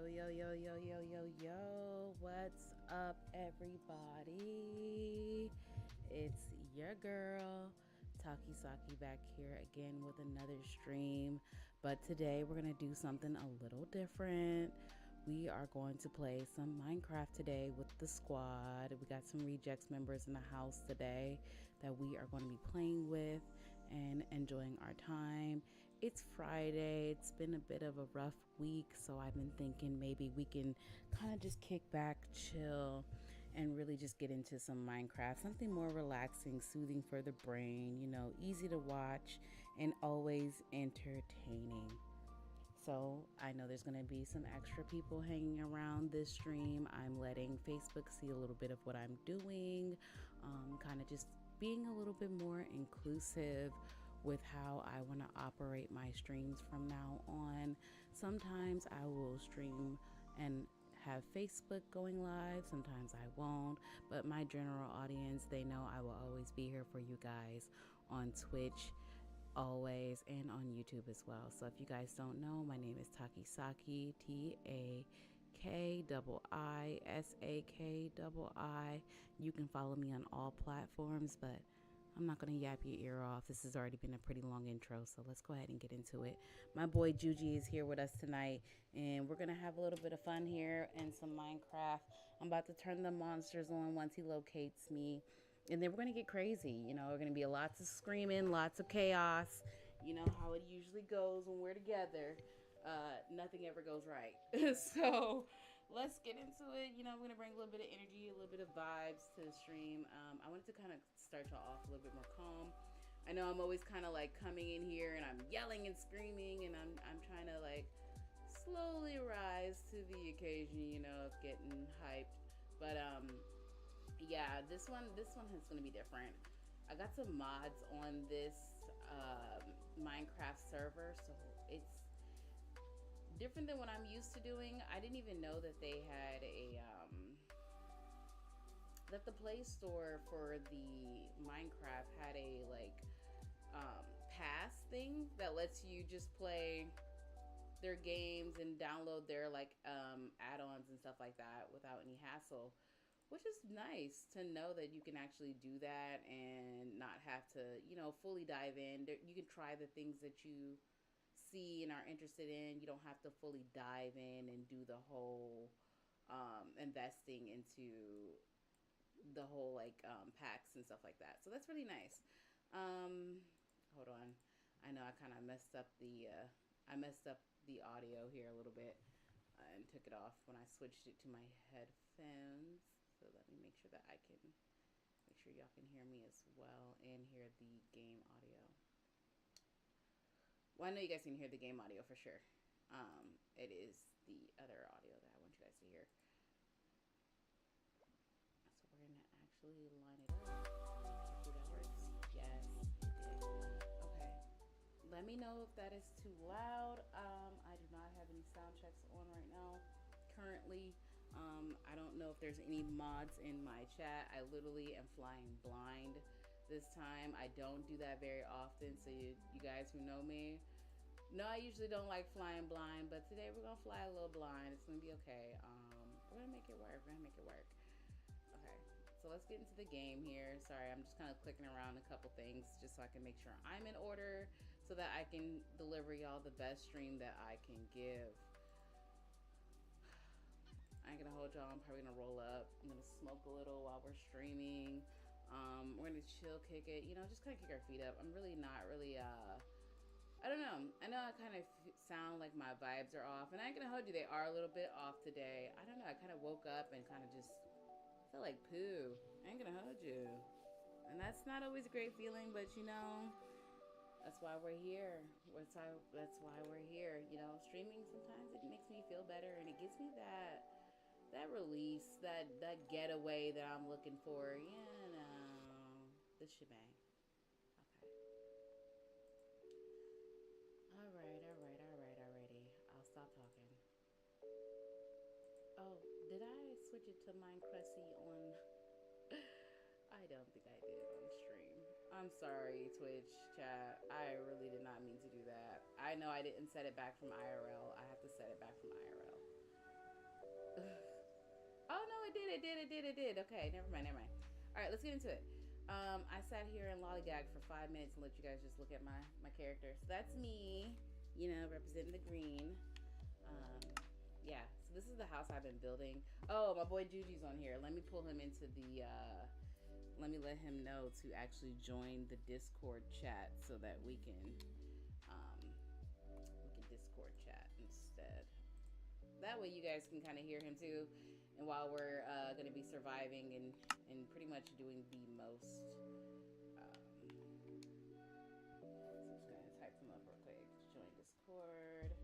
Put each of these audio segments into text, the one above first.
Yo, yo, yo, yo, yo, yo. What's up, everybody? It's your girl, Taki Saki, back here again with another stream. But today we're going to do something a little different. We are going to play some Minecraft today with the squad. We got some rejects members in the house today that we are going to be playing with and enjoying our time. It's Friday. It's been a bit of a rough week, so I've been thinking maybe we can kind of just kick back, chill, and really just get into some Minecraft. Something more relaxing, soothing for the brain, easy to watch and always entertaining. So I know there's going to be some extra people hanging around this stream. I'm letting Facebook see a little bit of what I'm doing, kind of just being a little bit more inclusive with how I want to operate my streams from now on. Sometimes I will stream and have Facebook going live, sometimes I won't, but my general audience, they know I will always be here for you guys on Twitch, always, and on YouTube as well. So if you guys don't know, my name is Taki Saki, TAKIISAKII. You can follow me on all platforms, but I'm not going to yap your ear off. This has already been a pretty long intro, so let's go ahead and get into it. My boy Juji is here with us tonight, and we're going to have a little bit of fun here and some Minecraft. I'm about to turn the monsters on once he locates me, and then we're going to get crazy. We're going to be lots of screaming, lots of chaos. You know how it usually goes when we're together. Nothing ever goes right. So let's get into it. I'm going to bring a little bit of energy, a little bit of vibes to the stream. I wanted to kind of start y'all off a little bit more calm. I know I'm always kind of like coming in here and I'm yelling and screaming, and I'm trying to like slowly rise to the occasion, of getting hyped. But yeah, this one is going to be different. I got some mods on this Minecraft server, so it's different than what I'm used to doing. I didn't even know that they had that the Play Store for the Minecraft had a pass thing that lets you just play their games and download their add-ons and stuff like that without any hassle, which is nice to know that you can actually do that and not have to fully dive in. You can try the things that you see and are interested in. You don't have to fully dive in and do the whole investing into the whole packs and stuff like that. So that's really nice. Hold on, I know I kind of messed up the audio here a little bit and took it off when I switched it to my headphones. So let me make sure that I can make sure y'all can hear me as well and hear the game audio. Well, I know you guys can hear the game audio for sure. It is the other audio that I want you guys to hear. So we're gonna actually line it up. Hopefully that works. Yes, it did. Okay. Let me know if that is too loud. I do not have any sound checks on right now. Currently, I don't know if there's any mods in my chat. I literally am flying blind this time. I don't do that very often, so you guys who know me know I usually don't like flying blind, but today we're gonna fly a little blind. It's gonna be okay. We're gonna make it work. Okay, so let's get into the game here. Sorry, I'm just kind of clicking around a couple things just so I can make sure I'm in order so that I can deliver y'all the best stream that I can give. I ain't gonna hold y'all. I'm probably gonna roll up. I'm gonna smoke a little while we're streaming. We're gonna chill, kick it, just kind of kick our feet up. I'm really not really, I don't know. I know I kind of sound like my vibes are off, and I ain't gonna hold you. They are a little bit off today. I don't know. I kind of woke up and kind of just felt like poo. I ain't gonna hold you. And that's not always a great feeling, but that's why we're here. That's why we're here. Streaming sometimes it makes me feel better, and it gives me that release, that getaway that I'm looking for, the shebang. Okay. Alrighty. I'll stop talking. Oh, did I switch it to Minecraft on? I don't think I did on stream. I'm sorry, Twitch chat. I really did not mean to do that. I know I didn't set it back from IRL. I have to set it back from IRL. no, it did. Okay, never mind. All right, let's get into it. I sat here and lollygagged for 5 minutes and let you guys just look at my character. So that's me, you know, representing the green. Yeah, so this is the house I've been building. Oh, my boy Juji's on here. Let me pull him into the let me let him know to actually join the Discord chat so that we can Discord chat instead. That way you guys can kind of hear him too. And while we're going to be surviving and pretty much doing the most, so I'm just going to type them up real quick. Join Discord.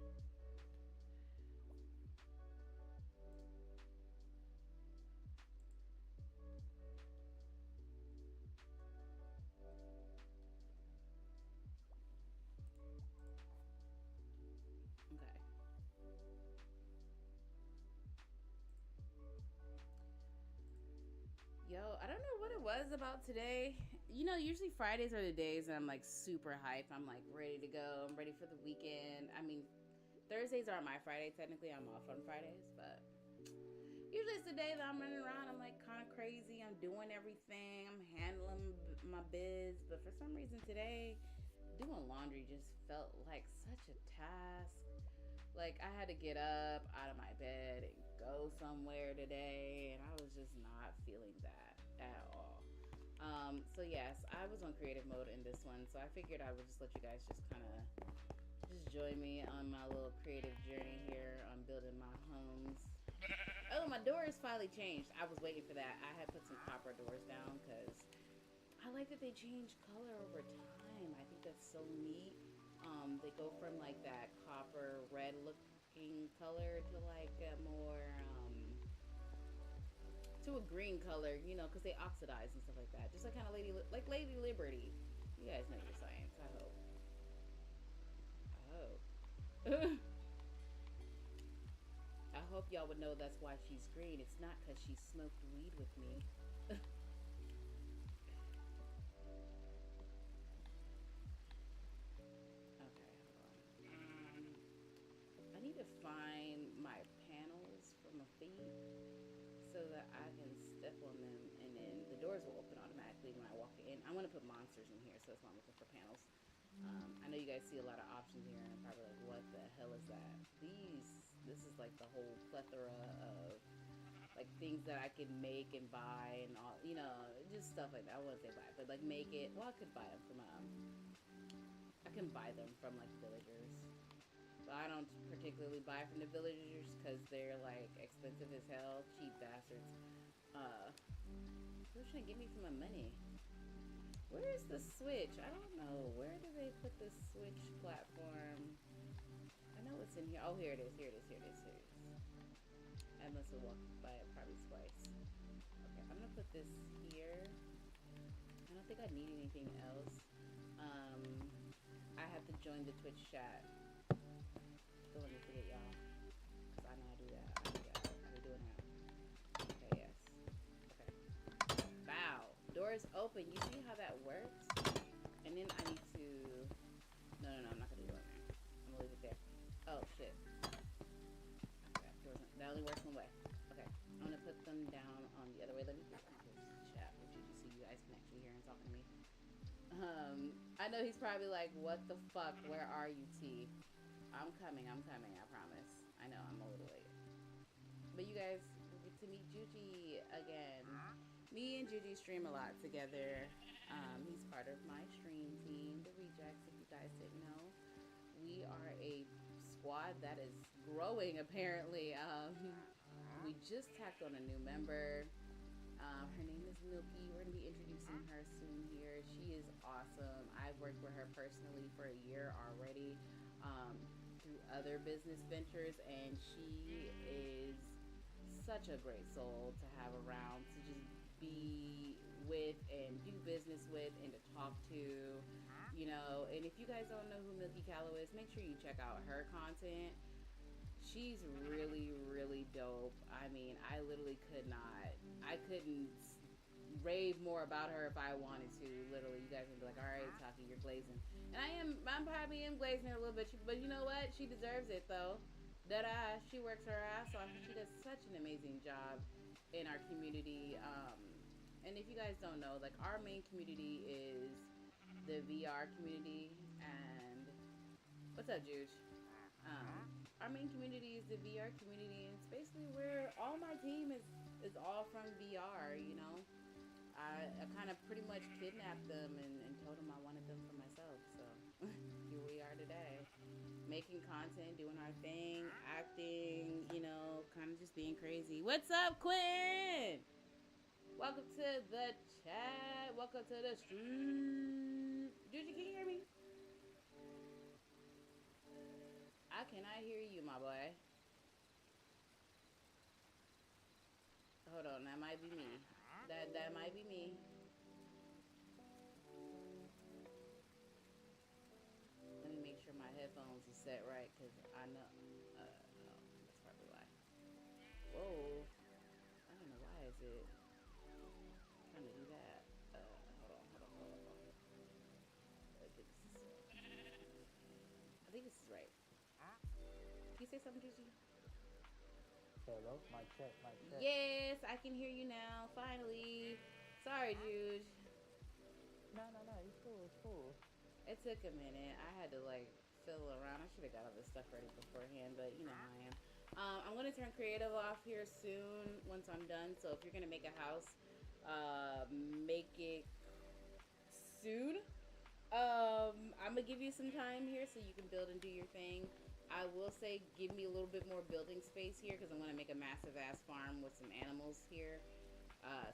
Yo, I don't know what it was about today. You know, usually Fridays are the days that I'm like super hyped. I'm like ready to go. I'm ready for the weekend. I mean, Thursdays aren't my Friday. Technically, I'm off on Fridays, but usually it's the day that I'm running around. I'm like kind of crazy. I'm doing everything. I'm handling my biz. But for some reason today, doing laundry just felt like such a task. Like I had to get up out of my bed and go somewhere today, and I was just not feeling that at all. So yes, I was on creative mode in this one, so I figured I would just let you guys just kind of just join me on my little creative journey here on building my homes. Oh, my doors finally changed. I was waiting for that. I had put some copper doors down because I like that they change color over time. I think that's so neat. They go from like that copper red looking color to like a more to a green color, you know, because they oxidize and stuff like that. Just like kind of Lady Liberty. You guys know your science. I hope. I hope y'all would know that's why she's green. It's not because she smoked weed with me. I need to find my panels for my feet so that I can step on them, and then the doors will open automatically when I walk in. I want to put monsters in here, so that's why I'm looking for panels. I know you guys see a lot of options here, and I'm probably like, what the hell is that? This is like the whole plethora of like things that I could make and buy and all, you know, just stuff like that. I wouldn't say buy, but like make it. Well, I could buy them from I can buy them from like villagers. I don't particularly buy from the villagers because they're like expensive as hell, cheap bastards. What should give me for my money? Where is the switch? I don't know. Where do they put the switch platform? I know it's in here. Oh, here it is. I must have walked by it probably twice. Okay, I'm gonna put this here. I don't think I need anything else. I have to join the Twitch chat. Don't let me forget y'all, because I know I do that. I be doing that. Okay, yes. Okay. Wow. Doors open. You see how that works? And then I need to... No, I'm not going to do it there. I'm going to leave it there. Oh, shit. Okay, that only works one way. Okay. I'm going to put them down on the other way. Let me put this chat with you so you guys can actually hear him talking to me. I know he's probably like, what the fuck? Where are you, T? I'm coming, I promise. I know, I'm a little late. But you guys will get to meet Juji again. Me and Juji stream a lot together. He's part of my stream team, the Rejects, if you guys didn't know. We are a squad that is growing, apparently. We just tacked on a new member. Her name is Milky. We're going to be introducing her soon here. She is awesome. I've worked with her personally for a year already. Through other business ventures, and she is such a great soul to have around, to just be with and do business with and to talk to, you know. And if you guys don't know who Milky Callow is, make sure you check out her content. She's really dope. I mean, I couldn't rave more about her if I wanted to. Literally, you guys would be like, all right, Taki, you're glazing. And I'm probably glazing her a little bit, but you know what? She deserves it, though. She works her ass off. She does such an amazing job. in our community. And if you guys don't know, like our main community is the VR community. And what's up, Juge? Our main community is the VR community, and it's basically where all my team is all from VR. You know, I kind of pretty much kidnapped them and told them I wanted them for myself. So here we are today, making content, doing our thing, acting. You know, kind of just being crazy. What's up, Quinn? Welcome to the chat. Welcome to the stream. Dude, can you hear me? I cannot hear you, my boy. Hold on, that might be me. That might be me. Let me make sure my headphones are set right, cause I know. No, that's probably why. Whoa, I don't know why is it trying to do that. Hold on. Get this. I think this is right. Can you say something, Juicy? Hello, my check, my check. Yes, I can hear you now. Finally. Sorry, Juge. No, it's cool, it's cool. It took a minute. I had to like fiddle around. I should have got all this stuff ready beforehand, but you know how I am. I'm gonna turn creative off here soon once I'm done. So if you're gonna make a house, make it soon. I'm gonna give you some time here so you can build and do your thing. I will say, give me a little bit more building space here because I'm gonna make a massive ass farm with some animals here.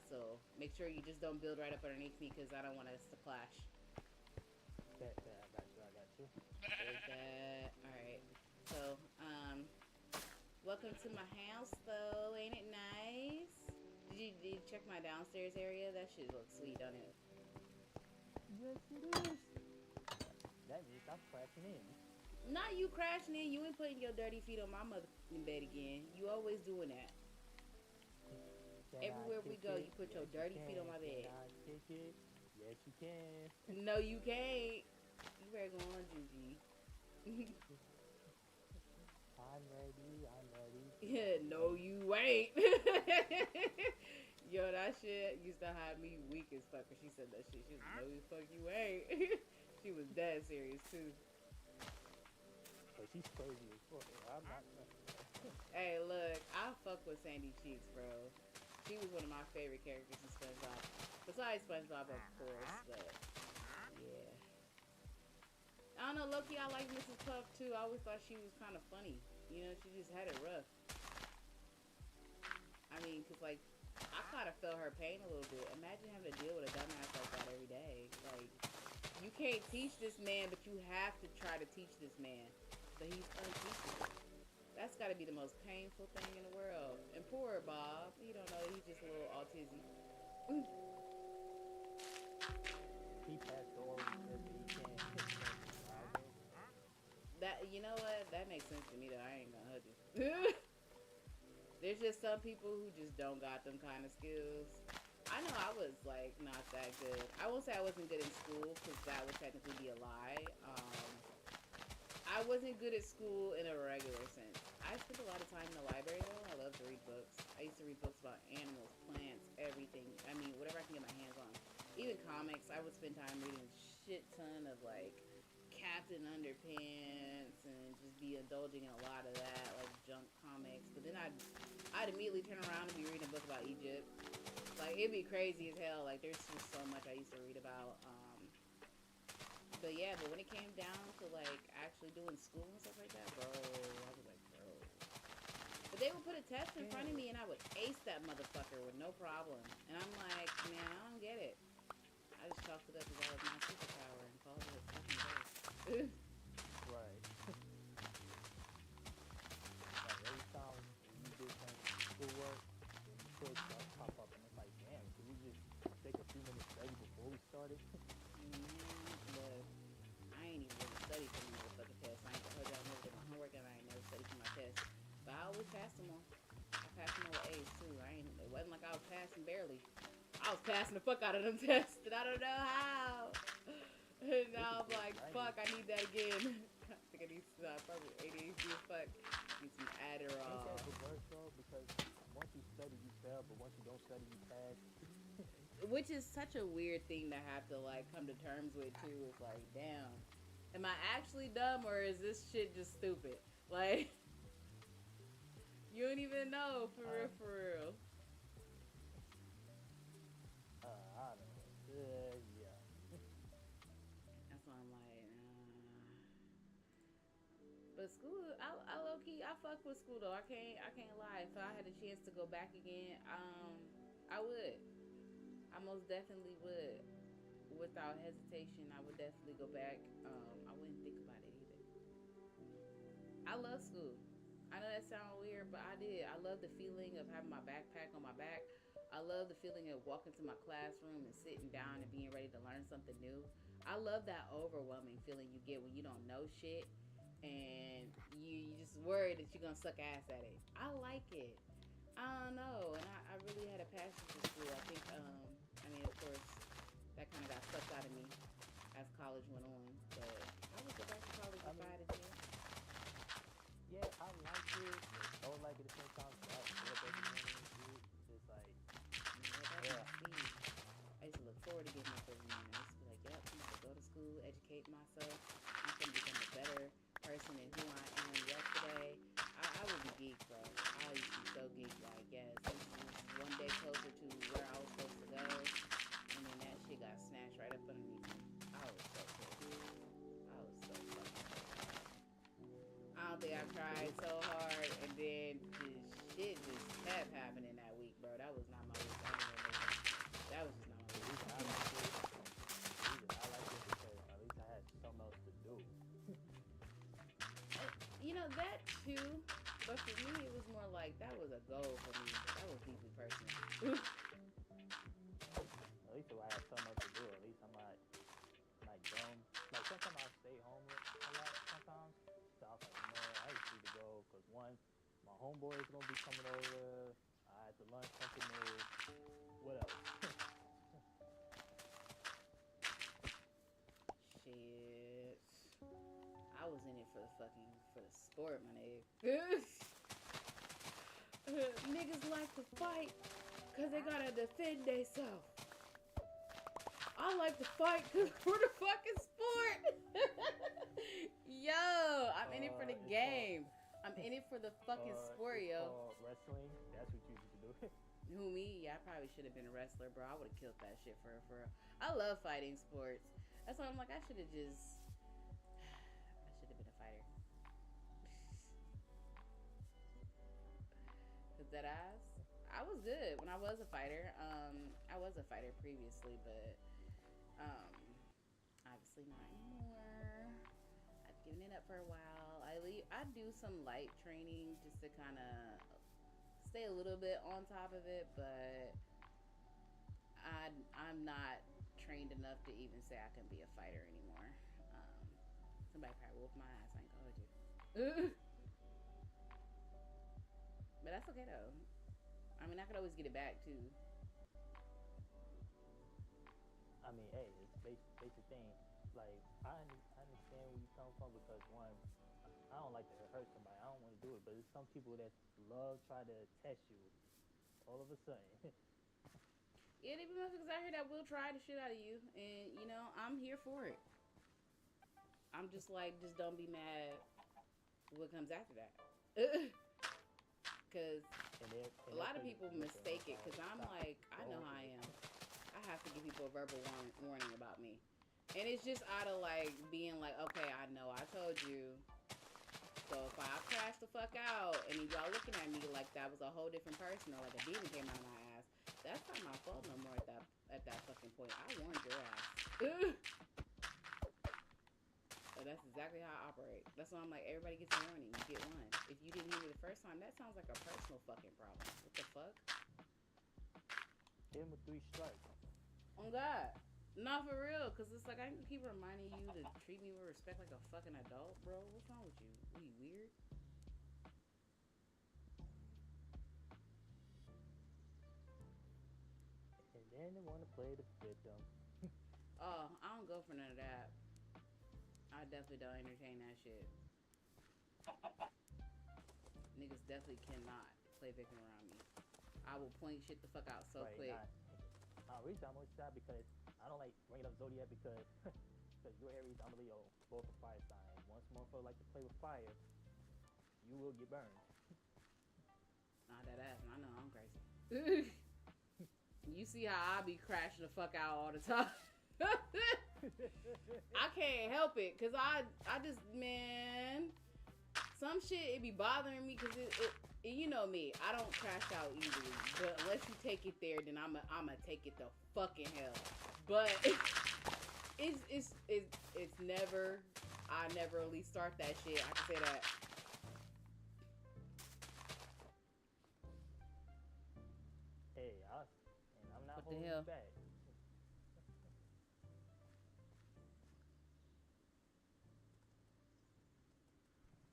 So make sure you just don't build right up underneath me because I don't want us to clash. I got you. There's that. All right. So, welcome to my house, though. Ain't it nice? Did you check my downstairs area? That shit looks sweet, don't it? Yes, it is. That means I'm crashing in. Not you crashing in. You ain't putting your dirty feet on my motherfucking bed again. You always doing that. Can I Everywhere we kick go, it? you put your Yes, you dirty feet on can. my Can bed. I kick it? Yes, you can. No, you can't. You better go on, Juji. I'm ready. Yeah, no, you ain't. Yo, that shit used to have me weak as fuck when she said that shit. She was like, no, the fuck you ain't. She was dead serious, too. But she's crazy as fuck. I'm not. Hey, look, I fuck with Sandy Cheeks, bro. She was one of my favorite characters in SpongeBob. Besides SpongeBob, of course, but yeah. I don't know, Loki, I like Mrs. Puff, too. I always thought she was kind of funny. You know, she just had it rough. I mean, because, like, I kind of felt her pain a little bit. Imagine having to deal with a dumbass like that every day. Like, you can't teach this man, but you have to try to teach this man. But he's unteachable. That's got to be the most painful thing in the world. And poor Bob, he don't know, he's just a little autism. He passed the oral test, but he can't survive it. That, you know what? That makes sense to me, though. I ain't gonna hug you. There's just some people who just don't got them kind of skills. I know I was like not that good. I won't say I wasn't good in school because that would technically be a lie. I wasn't good at school in a regular sense. I spent a lot of time in the library though. I love to read books. I used to read books about animals, plants, everything. I mean, whatever I can get my hands on. Even comics. I would spend time reading a shit ton of like Captain Underpants and just be indulging in a lot of that, like junk comics. But then I'd immediately turn around and be reading a book about Egypt. Like it'd be crazy as hell. Like there's just so much I used to read about. But yeah, but when it came down to like actually doing school and stuff like that, bro, I was like, bro. But they would put a test in front of me and I would ace that motherfucker with no problem. And I'm like, man, I don't get it. I just chalked it up as that was my superpower and called it a fucking day. Right. Like every time you do some schoolwork, the quiz stuff pop up, and it's like, damn, can we just take a few minutes break before we started? But I ain't even really studied for the motherfucking test. I ain't gonna hold y'all never did my homework and I ain't never studied for my test. But I always passed them all. I passed them all with A's too. It wasn't like I was passing barely. I was passing the fuck out of them tests and I don't know how. And now I'm like, fuck, I need that again. To think I need some probably ADHD fuck. Need some Ain't Adderall. that the worst though? Because once you study, you fail, but once you don't study, you pass. Which is such a weird thing to have to like come to terms with too. It's like, damn, am I actually dumb or is this shit just stupid? Like, you don't even know for real, Um, for real. I don't know. Yeah. That's why I'm like, but school, I low key, I fuck with school though. I can't lie. If I had a chance to go back again, I would. I most definitely would. Without hesitation, I would definitely go back. I wouldn't think about it either. I love school. I know that sounds weird, but I did. I love the feeling of having my backpack on my back. I love the feeling of walking to my classroom and sitting down and being ready to learn something new. I love that overwhelming feeling you get when you don't know shit and you just worried that you're gonna suck ass at it. I like it. I don't know, and I really had a passion for school. I think, I mean, of course, that kind of got sucked out of me as college went on. But I would go back to college I if I mean, had a chance. yeah, I like it, but don't like it at the same time. So I get up every morning and shit. It's like, Yeah, that was yeah. me. I used to look forward to getting up every morning. I used to be like, yep, I'm going to go to school, educate myself. I'm going to become a better person than who I am yesterday. I would be geeked, bro. I used to be so geeked. Like, yes, this is one day closer to where I was supposed to go. And then that shit got snatched right up underneath me. I was so pissed. I was so fucking pissed. I don't think I It tried is. so hard, and then just shit just kept happening that week, bro. That was not my week. I didn't even know. That was just not my The week. reason I like it, the reason I like it because at least I had something else to do. You know that too, but for me it was more like that was a goal for me. That was deeply personal. At least if I had something else to do, at least I'm not like dumb. Like sometimes I stay home a lot sometimes. So I was like, man, I just need to go because one, my homeboy is gonna be coming over. I had to learn something new. What else? Shit, I was in it for the fucking for the sport, my nigga. Niggas like to fight because they gotta defend themselves. I like to fight because for the fucking sport. Yo, I'm in it for the It's called game. I'm in it for the fucking sport, it's yo. called wrestling. That's what you need to do. Who me? Yeah, I probably should have been a wrestler, bro. I would have killed that shit for real, for real. I love fighting sports. That's why I'm like, I should have just. I should have been a fighter. Cause that ass, I was good when I was a fighter. I was a fighter previously, but um, obviously not anymore. I've given it up for a while. I do some light training just to kind of stay a little bit on top of it, but I'm not trained enough to even say I can be a fighter anymore. Um, Somebody probably whooped my ass. I ain't gonna hold you. But that's okay though. I mean, I could always get it back too. I mean, hey, it's basic thing. Like I understand where you come from because one, I don't like to hurt somebody. I don't want to do it, but there's some people that love try to test you. All of a sudden, Yeah, there be motherfuckers out here that will try the shit out of you, and you know I'm here for it. I'm just like, just don't be mad. What comes after that? Cause and a they'll lot of tell you people to listen. mistake it. Like, Cause I'm stop. like, I know Don't how I am. listen. I have to give people a verbal warning about me, and it's just out of like being like, okay, I know I told you. So if I crash the fuck out and y'all looking at me like that was a whole different person or like a demon came out of my ass, that's not my fault no more at that fucking point. I warned your ass. So that's exactly how I operate. That's why I'm like, everybody gets a warning. You get one. If you didn't hear me the first time, that sounds like a personal fucking problem. What the fuck? Hit him with 3 strikes. Oh God. Not for real, cause it's like I keep reminding you to treat me with respect like a fucking adult, bro. What's wrong with you? Are you weird? And then they want to play the victim. Oh, I don't go for none of that. I definitely don't entertain that shit. Niggas definitely cannot play victim around me. I will point shit the fuck out so Right, quick. reason I'm with that because I don't like bringing up zodiac because because you're Aries, I'm a Leo, both a fire sign. Once motherfucker like to play with fire, you will get burned. Not that ass, and I know I'm crazy. You see how I be crashing the fuck out all the time. I can't help it, cause I just, man, some shit it be bothering me, cause it you know me, I don't crash out easily. But unless you take it there, then I'ma take it the fucking hell. But it's never, I never really start that shit. I can say that. Hey, and I'm not What the holding hell? you back.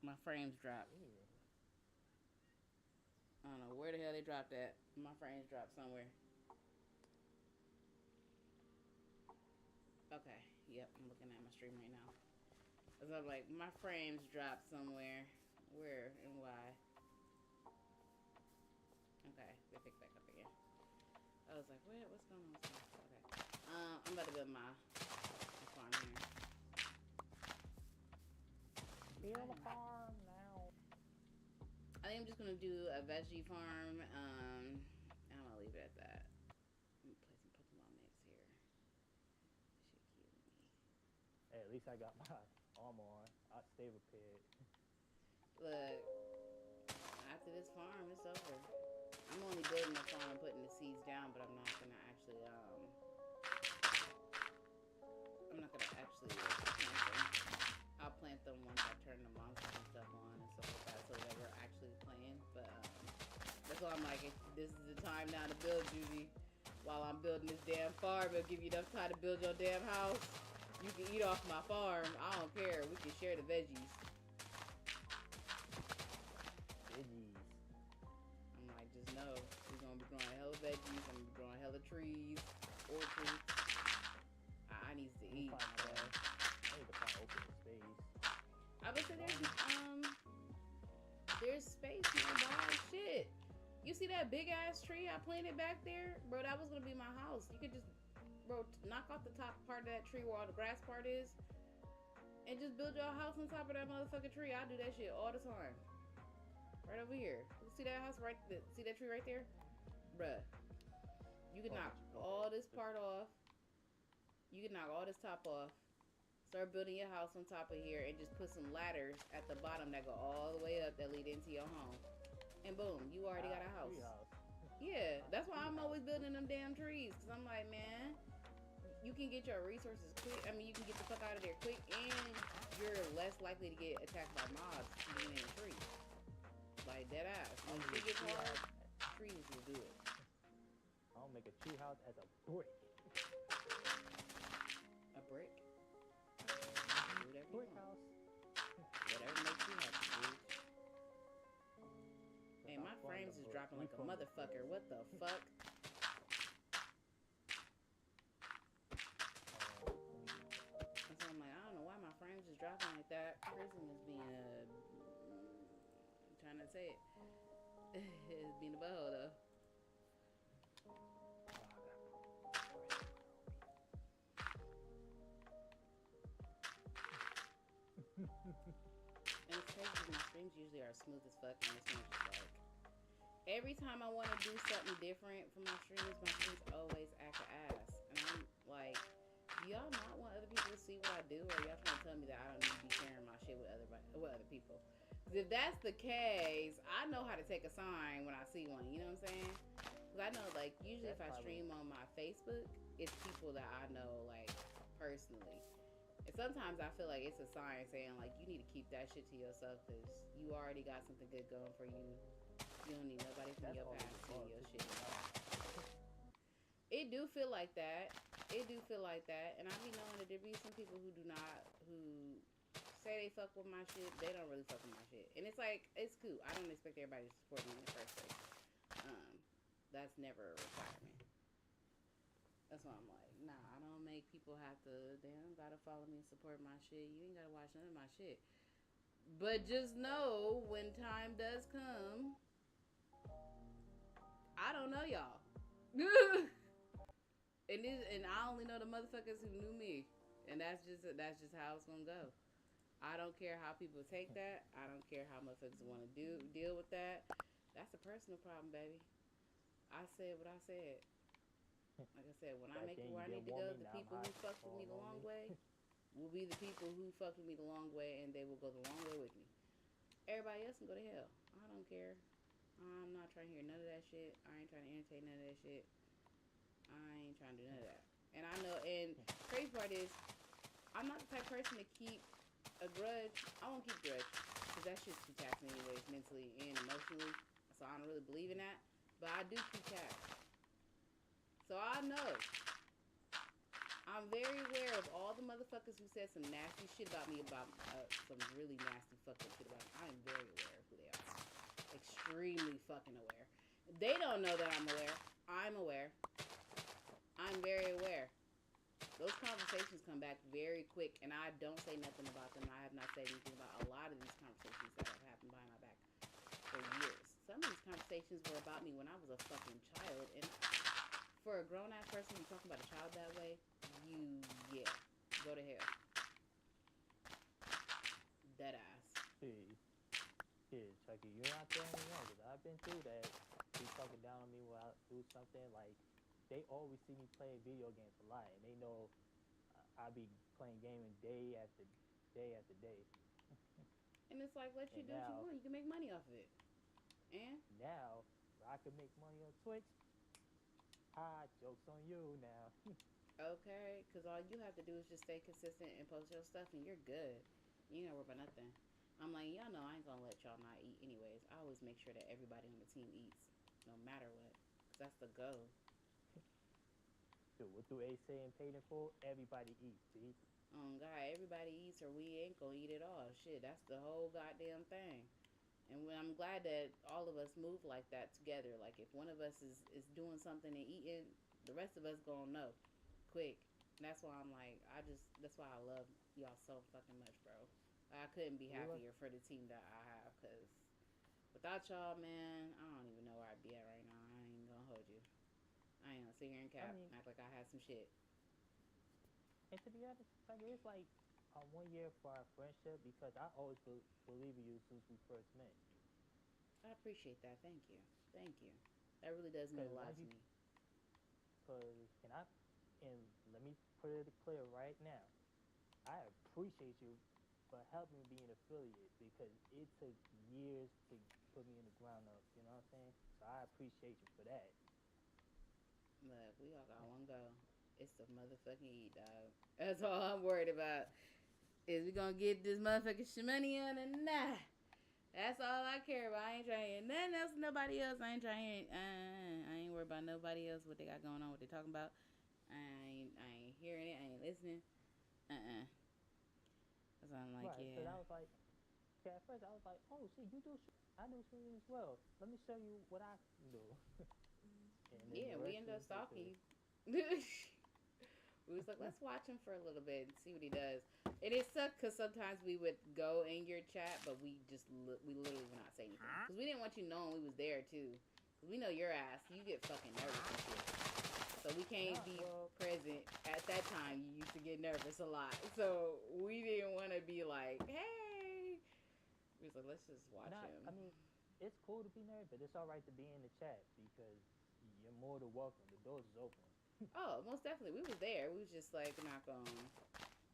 My frames dropped. Yeah. I don't know where the hell they dropped at. My frames dropped somewhere. Okay, yep, I'm looking at my stream right now. Cause I'm like, my frames dropped somewhere. Where and why? Okay, they picked back up again. I was like, what's going on? Okay. I'm about to build my farm here. Be on the farm now. I think I'm just gonna do a veggie farm. I'm gonna leave it at that. I'm gonna play some Pokemon mix here. Shit killing me. Hey, at least I got my armor on. I stay prepared. Look, after this farm, it's over. I'm only building the farm and putting the seeds down, but I'm not gonna actually plant them. I'll plant them once I turn the monsters and stuff on and stuff like that, so that we're actually playing. But that's why I'm like, if this is the time now to build, Judy. While I'm building this damn farm, it'll give you enough time to build your damn house. You can eat off my farm. I don't care. We can share the veggies. Veggies. I'm like, just know we're gonna be growing hella veggies. I'm gonna be growing hella trees, orchards. I need to eat. I need to find open space. I would say there's space nearby. Shit. You see that big ass tree I planted back there? Bro, that was gonna be my house. You could just, bro, knock off the top part of that tree where all the grass part is and just build your house on top of that motherfucking tree. I do that shit all the time. Right over here. You see that house right there? See that tree right there? Bruh. You can knock all this part off. You can knock all this top off. Start building your house on top of here and just put some ladders at the bottom that go all the way up that lead into your home. And boom, you already got a house. Yeah, that's why I'm always building them damn trees. Because I'm like, man, you can get your resources quick. I mean, you can get the fuck out of there quick. And you're less likely to get attacked by mobs being in a tree. Like, dead ass. When shit gets hard, trees will do it. I'll make a tree house as a brick. A brick? Do whatever you want. House. Whatever makes you happy, dude. Hey, my frames is dropping like a motherfucker. What the fuck? That's why I'm like, I don't know why my frames is dropping like that. Prison is being I'm trying to say it. It's being a butthole though. And it's crazy because my streams usually are smooth as fuck, and this one's just like, every time I want to do something different for my streams always act an ass. And I'm like, do y'all not want other people to see what I do, or y'all trying to tell me that I don't need to be sharing my shit with other people? Because if that's the case, I know how to take a sign when I see one. You know what I'm saying? Because I know, like, usually if I stream on my Facebook, it's people that I know, like, personally. And sometimes I feel like it's a sign saying, like, you need to keep that shit to yourself because you already got something good going for you. You don't need nobody from your past seeing your shit. It do feel like that. It do feel like that. And I be knowing that there be some people who who say they fuck with my shit. They don't really fuck with my shit. And it's like, it's cool. I don't expect everybody to support me in the first place. That's never a requirement. That's why I'm like, nah, I don't make people have to, they don't gotta follow me and support my shit. You ain't gotta watch none of my shit. But just know when time does come, I don't know y'all. And I only know the motherfuckers who knew me. And that's just how it's gonna go. I don't care how people take that. I don't care how motherfuckers want to deal with that. That's a personal problem, baby. I said what I said. Like I said, when I Back make it then where you I didn't need to want go, me, the now I'm people who hot fucked with me falling the on long me. way will be the people who fucked with me the long way, and they will go the long way with me. Everybody else can go to hell. I don't care. I'm not trying to hear none of that shit. I ain't trying to entertain none of that shit. I ain't trying to do none of that. And I know, and crazy part is, I'm not the type of person to keep a grudge. I won't keep grudge because that shit's too taxing anyways, mentally and emotionally. So I don't really believe in that. But I do keep tabs. So I know. I'm very aware of all the motherfuckers who said some nasty shit about me, about some really nasty fucking shit about me. I am very aware of who they are. Extremely fucking aware. They don't know that I'm aware. I'm aware. I'm very aware. Those conversations come back very quick, and I don't say nothing about them. I have not said anything about a lot of these conversations that have happened behind my back for years. Some of these conversations were about me when I was a fucking child, and for a grown ass person to be talking about a child that way, you, yeah, go to hell. Dead ass. Shit, shit, Chucky, you're not the only one, because I've been through that. Be talking down on me when I do something. Like, they always see me playing video games a lot, and they know I be playing gaming day after day. And it's like, let you And do what you now, want. You can make money off of it. And now, where I can make money on Twitch, jokes on you now. okay, because all you have to do is just stay consistent and post your stuff, and you're good. You ain't gotta worry about nothing. I'm like, y'all know I ain't gonna let y'all not eat anyways. I always make sure that everybody on the team eats, no matter what. Because that's the goal. Dude, what do they say in Paid in Full? Everybody eats, see? God, everybody eats or we ain't gonna eat at all. Shit, that's the whole goddamn thing. And when I'm glad that all of us move like that together. Like if one of us is doing something and eating, the rest of us gonna know quick. And that's why I'm like, that's why I love y'all so fucking much, bro. I couldn't be We look, happier for the team that I have, cause without y'all, man, I don't even know where I'd be at right now. I ain't gonna hold you. I ain't gonna sit here and I cap mean, and act like I had some shit. and to be honest, like, it's like 1 year for our friendship, because I always believe in you since we first met. I appreciate that. Thank you. Thank you. That really does mean Because a lot once to you, me. because, and let me put it clear right now, I appreciate you for helping me be an affiliate, because it took years to put me in the ground up. You know what I'm saying? So I appreciate you for that. Look, we all got one goal. It's the motherfucking eat, dog. That's all I'm worried about. Is we gonna get this motherfucking money on or not? That's all I care about. I ain't trying to hear nothing else, nobody else. I ain't trying to hear, I ain't worried about nobody else, what they got going on, what they talking about. I ain't hearing it. I ain't listening. Uh-uh. Cause I'm like, Right? Because yeah. I was like, okay, at first I was like, oh, see, you do streaming. I do streaming as well. Let me show you what I can do. And then Yeah, the we rest end up is stalking history. you. We was like, let's watch him for a little bit and see what he does. And it sucked because sometimes we would go in your chat, but we literally would not say anything because we didn't want you knowing we was there too. Because we know your ass, you get fucking nervous and shit. So we can't Not be well. present at that time. You used to get nervous a lot, so we didn't want to be like, hey. We was like, let's just watch Not. I him. mean, it's cool to be nervous, but it's all right to be in the chat, because you're more than welcome. The doors is open. Oh, most definitely, we was there. We was just like not gonna,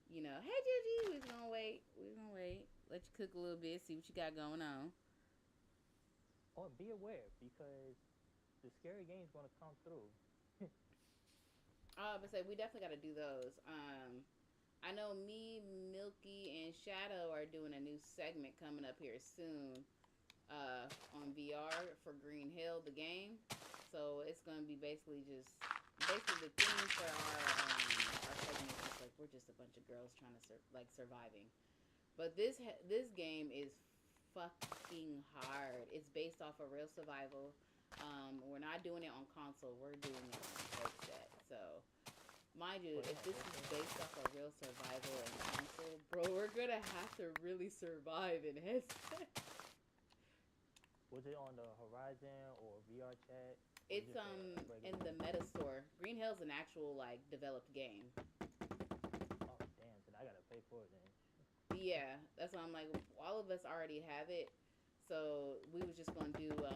hey Gigi, we was gonna wait. We was gonna wait. Let you cook a little bit, see what you got going on. Oh, and be aware, because the scary game's gonna come through. But say we definitely got to do those. I know me, Milky, and Shadow are doing a new segment coming up here soon. On VR for Green Hill, the game. So it's gonna be basically the theme for our segment is like we're just a bunch of girls trying to surviving. But this game is fucking hard. It's based off of real survival. We're not doing it on console. We're doing it on headset. So Mind you, But if yeah, this is based off of real survival and console, bro, we're gonna have to really survive in headset. was it on the Horizon or VR chat or It's just a in regular? the Meta store. Green Hell's an actual like developed game. Oh damn! So I gotta pay for it then. Yeah, that's why I'm like, all of us already have it. So we was just gonna do a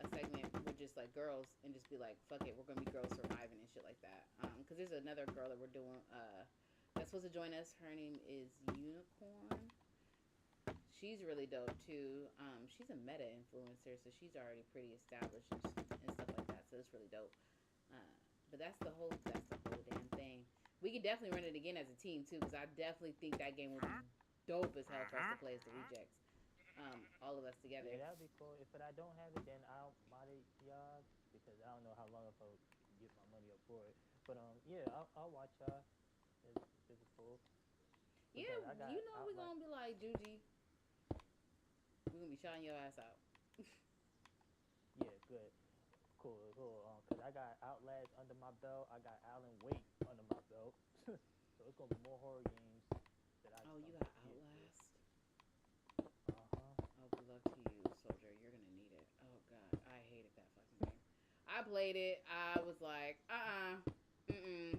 segment with just like girls and just be like, fuck it, we're gonna be girls surviving and shit like that. Cause there's another girl that we're doing that's supposed to join us. Her name is Unicorn. She's really dope too. She's a meta influencer, so she's already pretty established and stuff like that. So it's really dope. Uh, but that's the whole damn thing. We could definitely run it again as a team too, because I definitely think that game would be dope as hell for us to play as the rejects. All of us together. Yeah, that'd be cool. If I don't have it, then I'll mod it, y'all, because I don't know how long if I'll get my money up for it. But yeah, I'll watch y'all. If it's cool Yeah, because I you got know we're Outlast. gonna be like Juji. We're gonna be shouting your ass out. Yeah, good, cool. Cause I got Outlast under my belt. I got Alan Wake under my belt. So it's gonna be more horror games that Oh, you I'm got getting to. Outlast. Uh-huh. Oh, good luck to you, soldier. You're gonna need it. Oh God, I hated that fucking game. I played it. I was like, mm.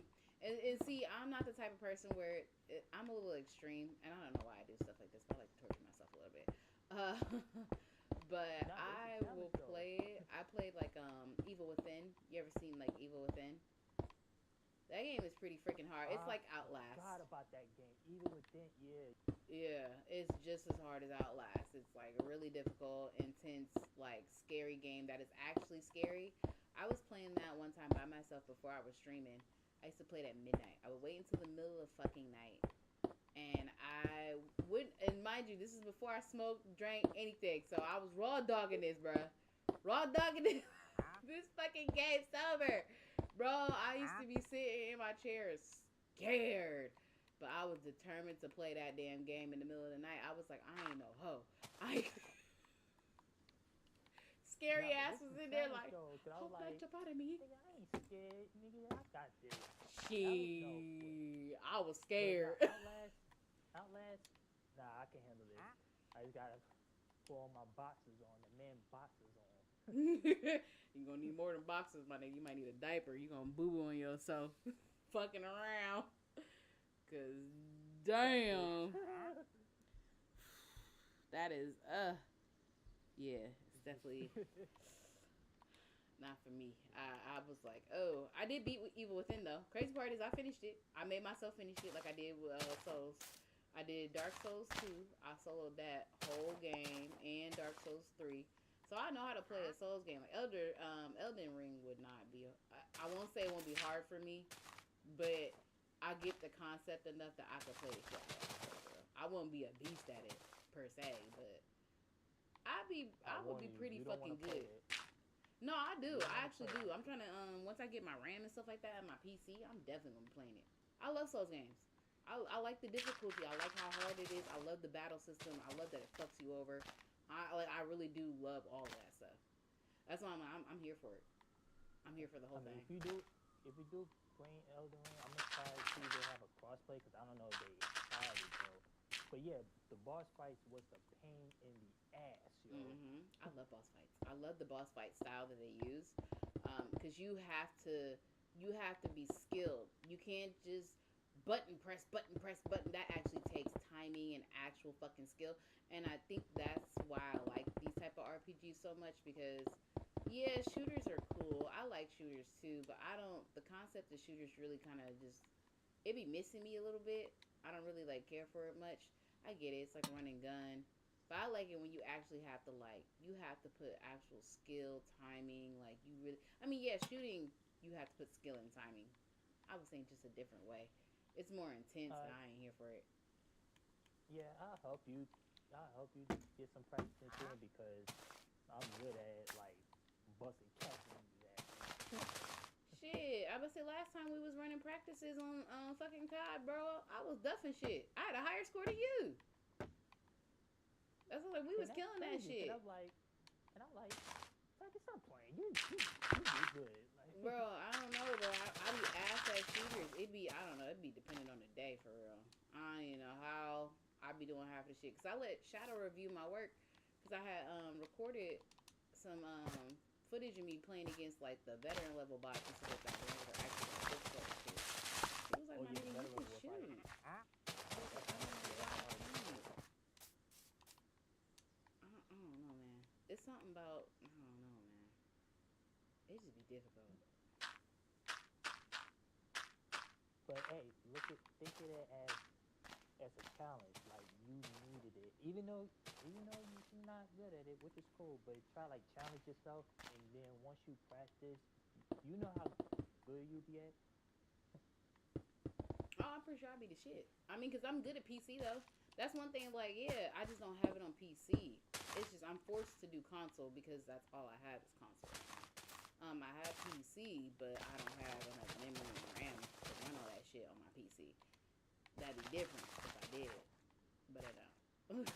And see, I'm not the type of person where I'm a little extreme, and I don't know why I do stuff like this. But I like to torture myself a little bit. Uh, but Nah, it's a I challenge will though. play it. I played like Evil Within. You ever seen like Evil Within? That game is pretty freaking hard. It's I like Outlast. forgot about that game. Even within, yeah. Yeah, it's just as hard as Outlast. It's like a really difficult, intense, like scary game that is actually scary. I was playing that one time by myself before I was streaming. I used to play it at midnight. I would wait until the middle of fucking night. And I would, and mind you, this is before I smoked, drank, anything. So I was raw dogging this, bruh. Raw dogging this, this fucking game sober. Bro, I used to be sitting in my chair scared. But I was determined to play that damn game in the middle of the night. I was like, I ain't no hoe. I Nah, scary but ass this is was a in there challenge like, though. Cause I was hope not like, jump out of me. nigga, I ain't scared. Nigga, I got this. No, She, I was but nah, scared. Outlast. Nah, I can handle this. I just gotta put all my boxes on. The man boxes on. You gonna need more than boxes, my nigga. You might need a diaper. You gonna boo boo on yourself, fucking around. Cause That is. damn, that is yeah, it's definitely not for me. I was like, oh, I did beat Evil Within though. Crazy part is I finished it. I made myself finish it like I did with Souls. I did Dark Souls 2. I soloed that whole game and Dark Souls 3. So I know how to play a Souls game. Like Elden Ring would not be. I won't say it won't be hard for me, but I get the concept enough that I could play the shit out of it. I won't be a beast at it per se, but I I would warn be you, pretty you don't want fucking to play good. it. No, I do. You don't I want to actually play do. it. I'm trying to once I get my RAM and stuff like that on my PC, I'm definitely gonna be playing it. I love Souls games. I like the difficulty. I like how hard it is. I love the battle system. I love that it fucks you over. I really do love all of that stuff. That's why I'm here for it. I'm here for the I whole mean, thing. if you do playing Elden Ring, I'm gonna try to see if they have a crossplay because I don't know if they had it though. But yeah, the boss fights was the pain in the ass, yo. I love boss fights. I love the boss fight style that they use, because you have to be skilled. You can't just button press button. That actually takes timing and actual fucking skill. And I think that's why I like these type of RPGs so much because yeah, shooters are cool. I like shooters too, but I don't. The concept of shooters really kind of just it be missing me a little bit. I don't really like care for it much. I get it. It's like running gun. But I like it when you actually have to you have to put actual skill, timing, like you really I mean, yeah, shooting you have to put skill and timing. I was saying just a different way. It's more intense and Uh, I ain't here for it. yeah, I'll help you. I'll help you get some practice into it because I'm good at like busting cats into that. Shit, I would say last time we was running practices on fucking COD, bro, I was duffing shit. I had a higher score than you. That's like we And was that's killing that crazy because shit. I'm like, fucking stop playing. You do good. Like, Bro, I don't know, bro. I be asked at shooters. It be, I don't know. It be dependent on the day for real. I don't even know how I be doing half the shit. Cause I let Shadow review my work. Cause I had recorded some footage of me playing against like the veteran level bots and stuff like that. The ones that are actually like difficult and shit. He was like, Oh my yeah, nigga, you can veteran was like shoot. I was like, that's I like don't know yeah, why the I hardest can't. shit. I don't know, man. It's something about I don't know, man. It just be difficult. But hey, look at think of it as a challenge. Like you needed it, even though you're not good at it, which is cool. But try like challenge yourself, and then once you practice, you know how good you'll be at. Oh, I'm pretty sure I'd be the shit. I mean, cause I'm good at PC though. That's one thing. Like, yeah, I just don't have it on PC. It's just I'm forced to do console because that's all I have is console right now. I have PC, but I don't have enough memory and RAM to run all that shit on my PC. That'd be different if I did, but I don't.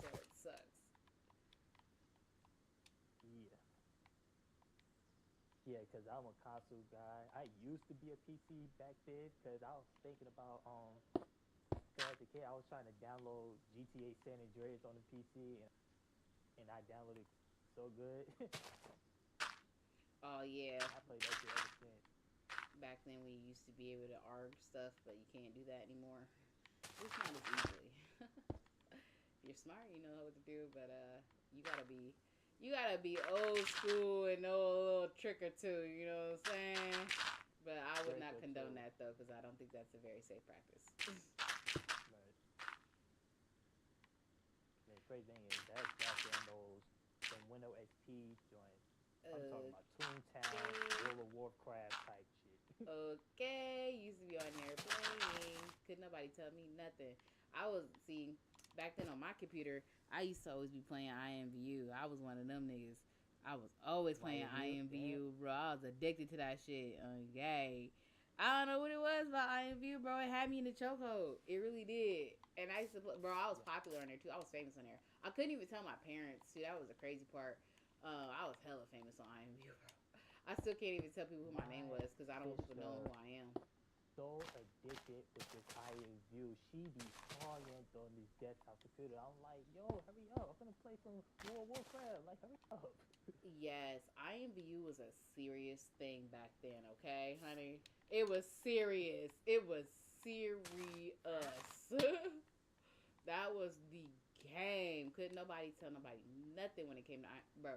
So it sucks. Yeah, yeah, because I'm a console guy. I used to be a PC back then because I was thinking about cause as a kid I was trying to download GTA San Andreas on the PC and I downloaded so good. Oh yeah, I played that shit ever since. back then we used to be able to arg stuff, but you can't do that anymore. It's not as easily. If you're smart, you know what to do, but you gotta be old school and know a little trick or two. You know what I'm saying? But I would Trick not or condone two. that though, because I don't think that's a very safe practice. But the crazy thing is that's back in those some Windows XP joints. I'm talking about Toontown, Okay. World of Warcraft type shit. Okay, used to be on there playing. Could nobody tell me nothing. I was see back then on my computer. I used to always be playing IMVU. I was one of them niggas. I was always playing YMU, yeah. IMVU, bro. I was addicted to that shit. Gay. I don't know what it was about IMVU, bro. It had me in the chokehold. It really did. And I used to, bro. I was Yeah. popular on there too. I was famous on there. I couldn't even tell my parents. See, that was the crazy part. I was hella famous on IMVU, bro. I still can't even tell people who my name My was because I don't want people knowing sister who I am. so addicted with this IM view. She be crying on this desktop computer. I'm like, yo, hurry up. I'm gonna play some World of Warcraft. Like, hurry up. Yes, IMVU was a serious thing back then, okay, honey? It was serious. It was serious. That was the game. Couldn't nobody tell nobody nothing when it came to bro.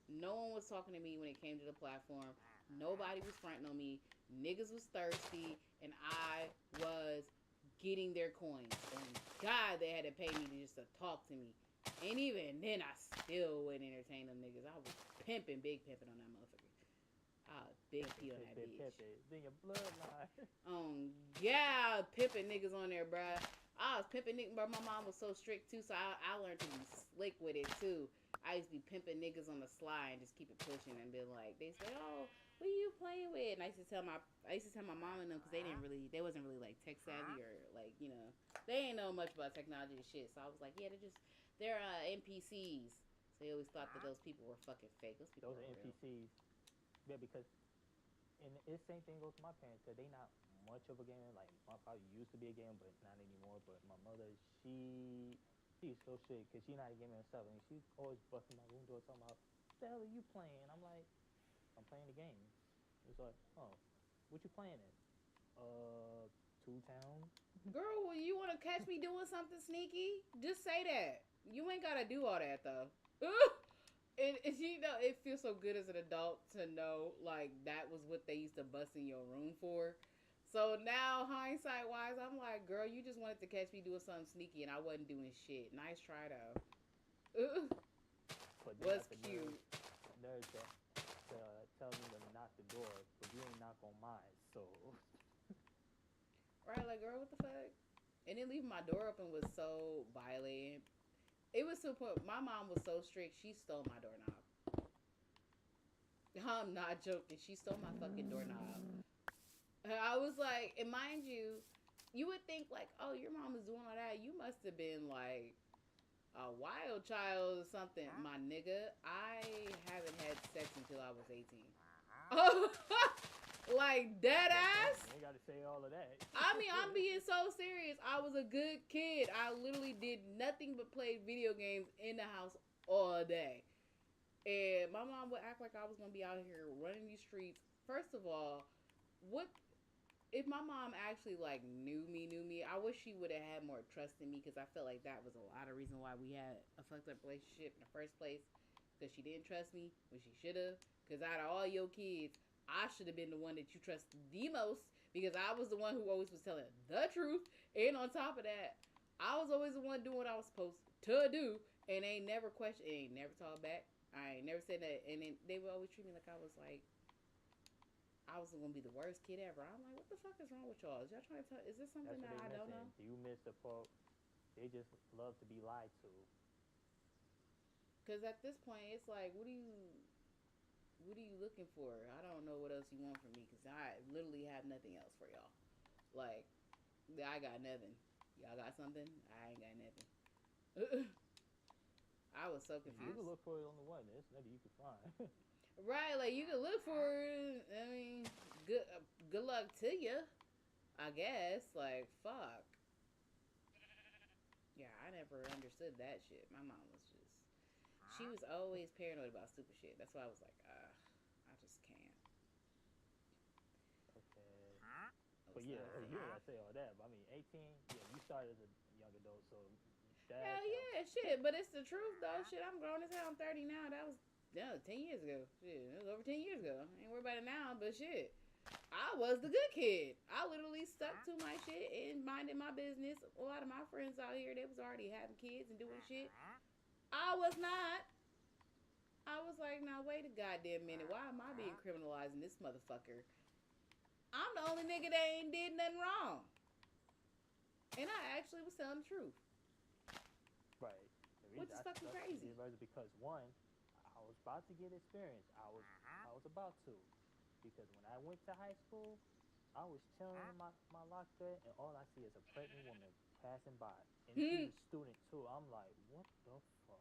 No one was talking to me when it came to the platform. Nobody was fronting on me. Niggas was thirsty, and I was getting their coins. And God, they had to pay me to just to talk to me. And even then, I still wouldn't entertain them niggas. I was pimping, big pimping on that motherfucker. I was big P Pimpin', on that pimpin', bitch. pimpin'. It's in your bloodline. Yeah, pimping niggas on there, bruh. I was pimping niggas, bro. My mom was so strict too, so I learned to be slick with it too. I used to be pimping niggas on the sly and just keep it pushing and be like, they say, oh, what are you playing with? And I used to tell my mom and them because they wasn't really like tech savvy or like, they ain't know much about technology and shit. So I was like, yeah, they're NPCs. So they always thought that those people were fucking fake. Those people Those are were real. NPCs. Yeah, because and the same thing goes to my parents because they not much of a gamer. Like my father used to be a gamer, but not anymore. But my mother, she's so shit because she not a gamer herself, and she's always busting my room door talking about, "What the hell are you playing?" I'm like, "I'm playing the game." It's like, "Oh, what you playing in?" Two Town. Girl, well, you want to catch me doing something sneaky? Just say that. You ain't gotta do all that though. It feels so good as an adult to know like that was what they used to bust in your room for. So now, hindsight wise, I'm like, girl, you just wanted to catch me doing something sneaky, and I wasn't doing shit. Nice try though. But they Was got the nerve, cute, nerve to tell me to knock the door, but you ain't knock on mine. So right? Like, girl, what the fuck? And then leaving my door open was so violating. It was to a point. My mom was so strict. She stole my doorknob. I'm not joking. She stole my fucking doorknob. I was like, and mind you, you would think like, oh, your mom was doing all that. You must have been like a wild child or something. My nigga, I haven't had sex until I was 18. Oh, like dead Like, damn, ass. you ain't got to say all of that. I mean, I'm being so serious. I was a good kid. I literally did nothing but play video games in the house all day. And my mom would act like I was gonna be out here running these streets. First of all, what if my mom actually like knew me? I wish she would have had more trust in me because I felt like that was a lot of reason why we had a fucked up relationship in the first place. Because she didn't trust me when she should have. Because out of all your kids, I should have been the one that you trusted the most because I was the one who always was telling the truth. And on top of that, I was always the one doing what I was supposed to do, and they ain't never questioned, ain't never talked back. I ain't never said that, and then they would always treat me like I was like I was gonna be the worst kid ever. I'm like, what the fuck is wrong with y'all? Is y'all trying to tell? Is this something That's what that they I don't know? missing. You missed the part. They just love to be lied to. Because at this point, it's like, what are you looking for? I don't know what else you want from me because I literally have nothing else for y'all. Like, I got nothing. Y'all got something? I ain't got nothing. I was so You can confused. look for it on the one. There's nothing you can find. Right, like you can look for it. I mean, good luck to you. I guess. Like, fuck. Yeah, I never understood that shit. My mom was just, she was always paranoid about stupid shit. That's why I was like, I just can't. Okay. I But was yeah, not you saying. ain't gotta say all that. But I mean, 18. Yeah, you started as a young adult, so that Hell counts. yeah, shit. But it's the truth though. Shit, I'm grown as hell. I'm 30 now. That was 10 years ago. Shit, it was over 10 years ago. I ain't worried about it now, but shit. I was the good kid. I literally stuck to my shit and minded my business. A lot of my friends out here, they was already having kids and doing shit. I was not. I was like, now wait a goddamn minute. Why am I being criminalized in this motherfucker? I'm the only nigga that ain't did nothing wrong. And I actually was telling the truth. Right. The Which reason is I fucking stuck to the crazy. is because one, I was about to get experience. I was about to, because when I went to high school, I was chilling in my locked bed, and all I see is a pregnant woman passing by, and she's a student too. I'm like, what the fuck?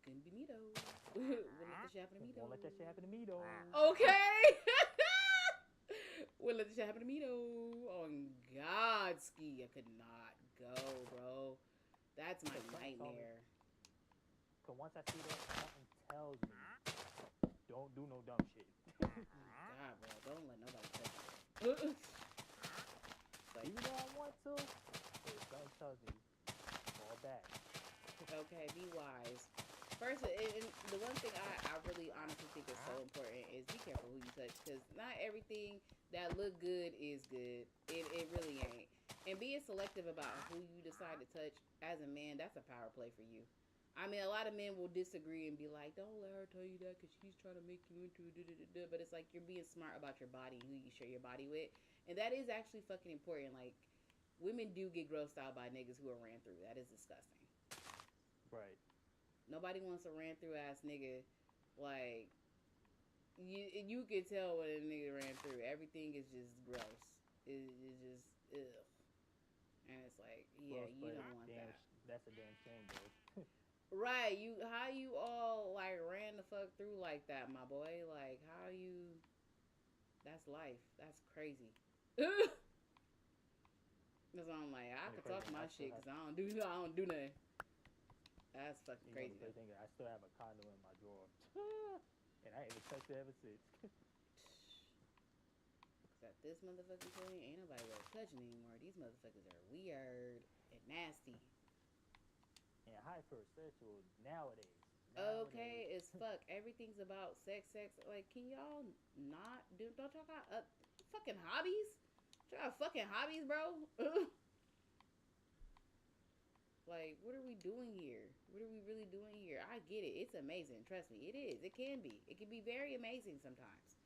Couldn't be me though. Wouldn't let this shit happen to me Won't let that shit happen to me though. though. Okay. Wouldn't let this shit happen to me though. On God, ski, I could not go, bro. That's my Cause something told me. nightmare. Cause once I see that, something tells me don't do no dumb shit. God, bro, don't let nobody touch you. Like, Even though I want to, something tells me fall back. okay, be wise. First, and the one thing I really honestly think is so important is be careful who you touch because not everything that look good is good. It really ain't. And being selective about who you decide to touch as a man, that's a power play for you. I mean, a lot of men will disagree and be like, "Don't let her tell you that because she's trying to make you into a da da da." But it's like you're being smart about your body and who you share your body with, and that is actually fucking important. Like, women do get grossed out by niggas who are ran through. That is disgusting. Right. Nobody wants a ran through ass nigga. Like you can tell what a nigga ran through. Everything is just gross. It's just ugh. And it's like, yeah, Gross, you but don't want damn, that. that's a damn shame though. Right, you how you all like ran the fuck through like that, my boy? Like how you that's life. That's crazy. That's why I'm like, I And the could crazy talk thing, I my still shit have, because I don't do nothing. That's fucking you know, the crazy though. crazy thing is I still have a condom in my drawer, and I ain't even touched it ever since. Cause at this motherfucking point, ain't nobody really touching anymore. These motherfuckers are weird and nasty. And hypersexual nowadays. Okay, Nowadays. as fuck. Everything's about sex. Like, can y'all not do? Don't y'all got fucking hobbies? Y'all got fucking hobbies, bro. Like, what are we doing here? What are we really doing here? I get it. It's amazing. Trust me, it is. It can be. It can be very amazing sometimes.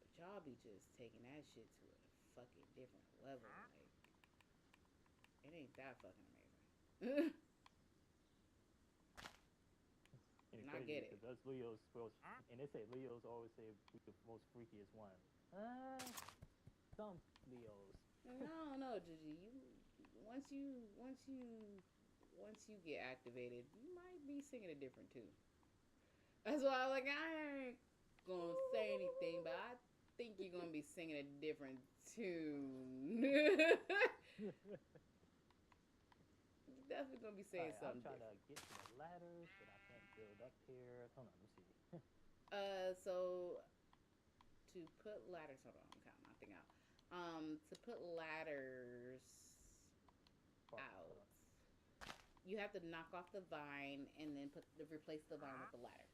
But y'all be just taking that shit to a fucking different level. Like, it ain't that fucking amazing. And And it's I crazy get it. because us Leos, and they say Leos always say we the most freakiest one. Uh, some Leos. No, no, Gigi. Once you get activated, you might be singing a different tune. That's why I'm like, I ain't. gonna say anything, but I think you're gonna be singing a different tune. You're definitely gonna be saying I'm something trying to different. get to the ladders, but I can't build up here. Hold on, let me see. So to put ladders, hold on, I'm counting my thing out. To put ladders Fuck, hold out, on. you have to knock off the vine and then replace the vine with the ladder.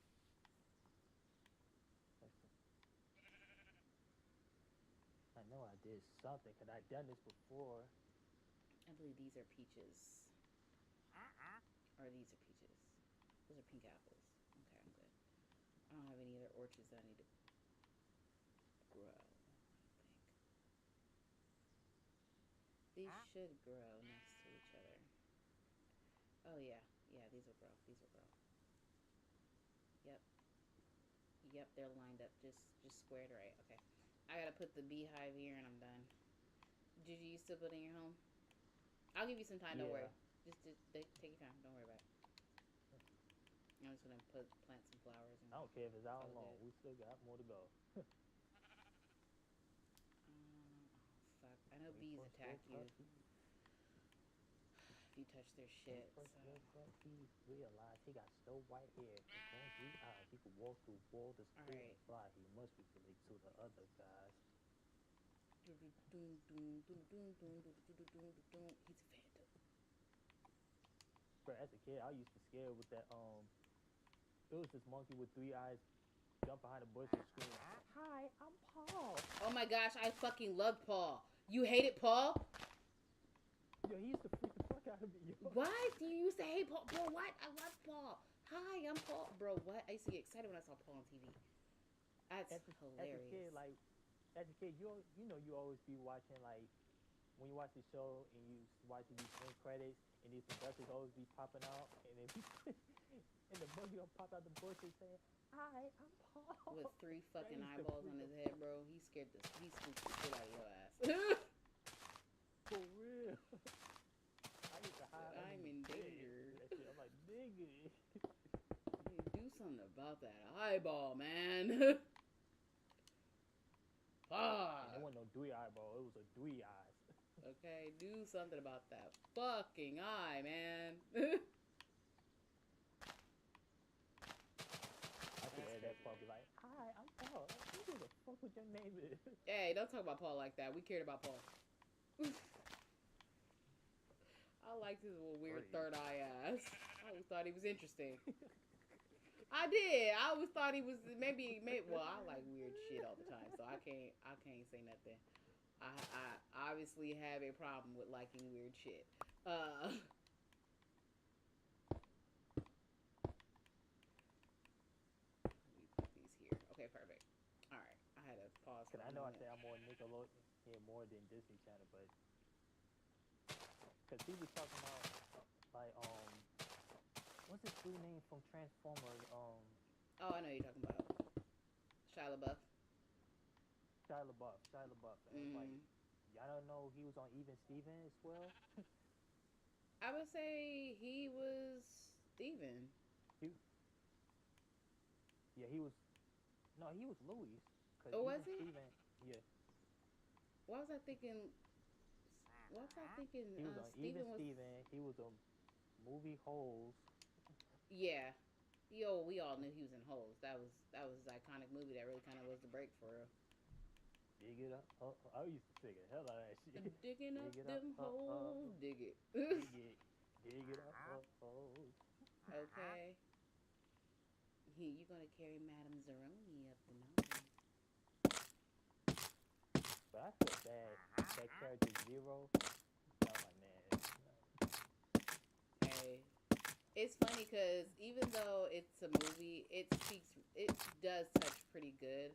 I know I did something because I done this before. I believe these are peaches, or these are peaches. Those are pink apples. Okay, I'm good. I don't have any other orchards that I need to grow. I think these should grow next to each other. Oh yeah, yeah. These will grow. These will grow. Yep, yep. They're lined up, just squared right. Okay. I gotta put the beehive here, and I'm done. Did you still building your home? I'll give you some time. Don't Yeah. worry. Just take your time. Don't worry about it. I'm just gonna plant some flowers and I don't care if it's call how it long. good. We still got more to go. Oh fuck! I know bees 21st attack World Cup you Heat. if you touch their shit. 21st So World Cup Heat realized he got snow white hair and glowing blue eyes. He could walk through walls as all clear right. and fly. He must be related to the other guys. He's a phantom. But as a kid, I used to scare with that. It was this monkey with three eyes jump behind a bush and scream, "Hi, I'm Paul." Oh my gosh, I fucking loved Paul. You hated Paul? Yo, he used to freak the fuck out of me, yo. What? You used to hate Paul? Bro, what? I love Paul. Hi, I'm Paul. Bro, what? I used to get excited when I saw Paul on TV. That's As a hilarious. kid, like as a kid, you always be watching like when you watch the show and you watch these end credits and these productions always be popping out and then and the monkey will pop out the bush and say, "Hi, I'm Paul." With three That fucking used to eyeballs freak on the his head, bro. He spooked the shit out of your ass. for real. I used to hide I'm under the in bed danger. and that shit. I'm like, nigga. Hey, do something about that eyeball, man. And there Fuck. wasn't no dwee eyeball. It was a dwee eyes. Okay, do something about that fucking eye, man. I should That's add that crazy. part. Be like, "Hi, I'm Paul. Who the fuck what your name is?" Hey, don't talk about Paul like that. We cared about Paul. I liked his little weird Great. third eye ass. I always thought he was interesting. I did. I always thought he was maybe. Well, I like weird shit all the time, so I can't say nothing. I obviously have a problem with liking weird shit. Let me put these here. Okay, perfect. All right, I had to pause Cause for a I know I moment. say I'm more Nickelodeon here more than Disney Channel, but cause he was talking about like what's this dude name from Transformers? Oh, I know you're talking about Shia LaBeouf. Shia LaBeouf, and it's like Mm. y'all don't know he was on Even Steven as well. I would say he was Steven. He yeah he was no he was Louis, cause Oh, was Even he? Steven yeah Why was I thinking? Why was I thinking? he was on Even Steven was. Steven. He was on movie Holes. Yeah. Yo, we all knew he was in Holes. That was his iconic movie. That really kind of was the break for real. Dig it up. I used to sing the hell out of that shit. Digging up Dig it up. them holes, dig it. Dig it. Dig it up. Okay. You gonna carry Madame Zeroni up the mountain? But I feel bad. That character Zero. I was like, man. Hey, it's funny because even though it's a movie, it does touch pretty good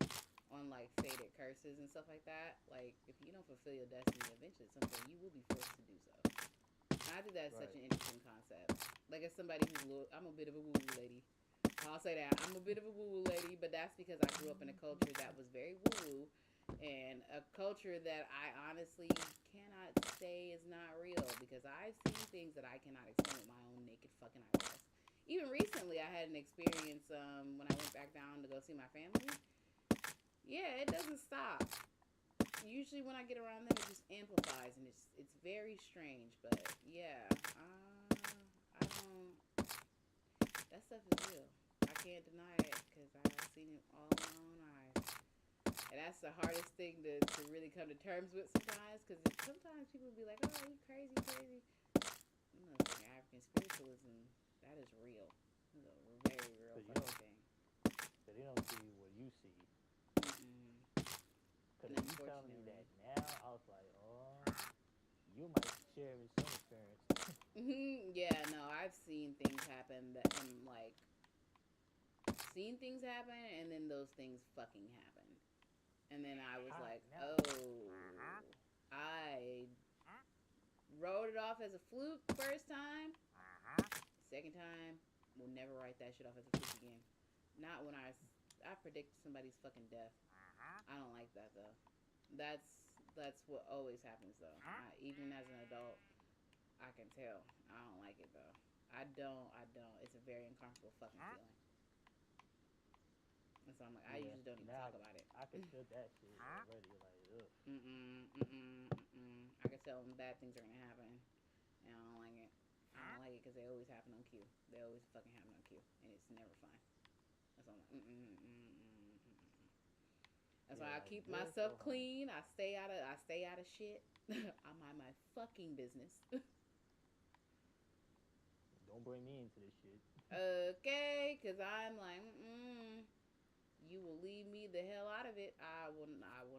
on like fated curses and stuff like that. Like if you don't fulfill your destiny, eventually at some point you will be forced to do so. And I think that's such Right. an interesting concept. Like as somebody I'm a bit of a woo woo lady. I'll say that I'm a bit of a woo woo lady, but that's because I grew up in a culture that was very woo woo, and a culture that I honestly cannot say is not real because I've seen things that I cannot explain with my own naked fucking eyeballs. Even recently, I had an experience when I went back down to go see my family. Yeah, it doesn't stop. Usually when I get around them, it just amplifies, and it's very strange. But yeah, I don't. That stuff is real. I can't deny it because I've seen it all in my own eyes. And that's the hardest thing to really come to terms with sometimes. Because sometimes people be like, "Oh, you crazy, crazy." You know, African spiritualism, that is real. It's a very real Cause you fucking don't, thing. cause they don't see what you see. Mm-mm. Cause And if you telling me unfortunately, that now, I was like, oh, you might share in some experience. yeah, no, I've seen things happen that I'm like, seen things happen, and then those things fucking happened. And then I was Ah, like, now, oh, I wrote it off as a fluke first time. Second time, will never write that shit off as a fluke again. Not when I predict somebody's fucking death. I don't like that though. That's what always happens though. Even as an adult, I can tell. I don't like it though. I don't. I don't. It's a very uncomfortable fucking feeling. And so I'm like, I yeah, usually don't even now talk about it. I can feel that shit already. Like, ugh. Mm-mm, mm-mm, mm-mm. I can tell when bad things are gonna happen, and I don't like it. I don't like it because they always happen on cue. They always fucking happen on cue, and it's never fun. And so I'm like, mm-mm, mm-mm, mm-mm. That's Yeah, why I like keep this myself or home. clean. I stay out of shit. I mind my fucking business. Don't bring me into this shit. Okay, because I'm like, mm-mm. You will leave me the hell out of it. I will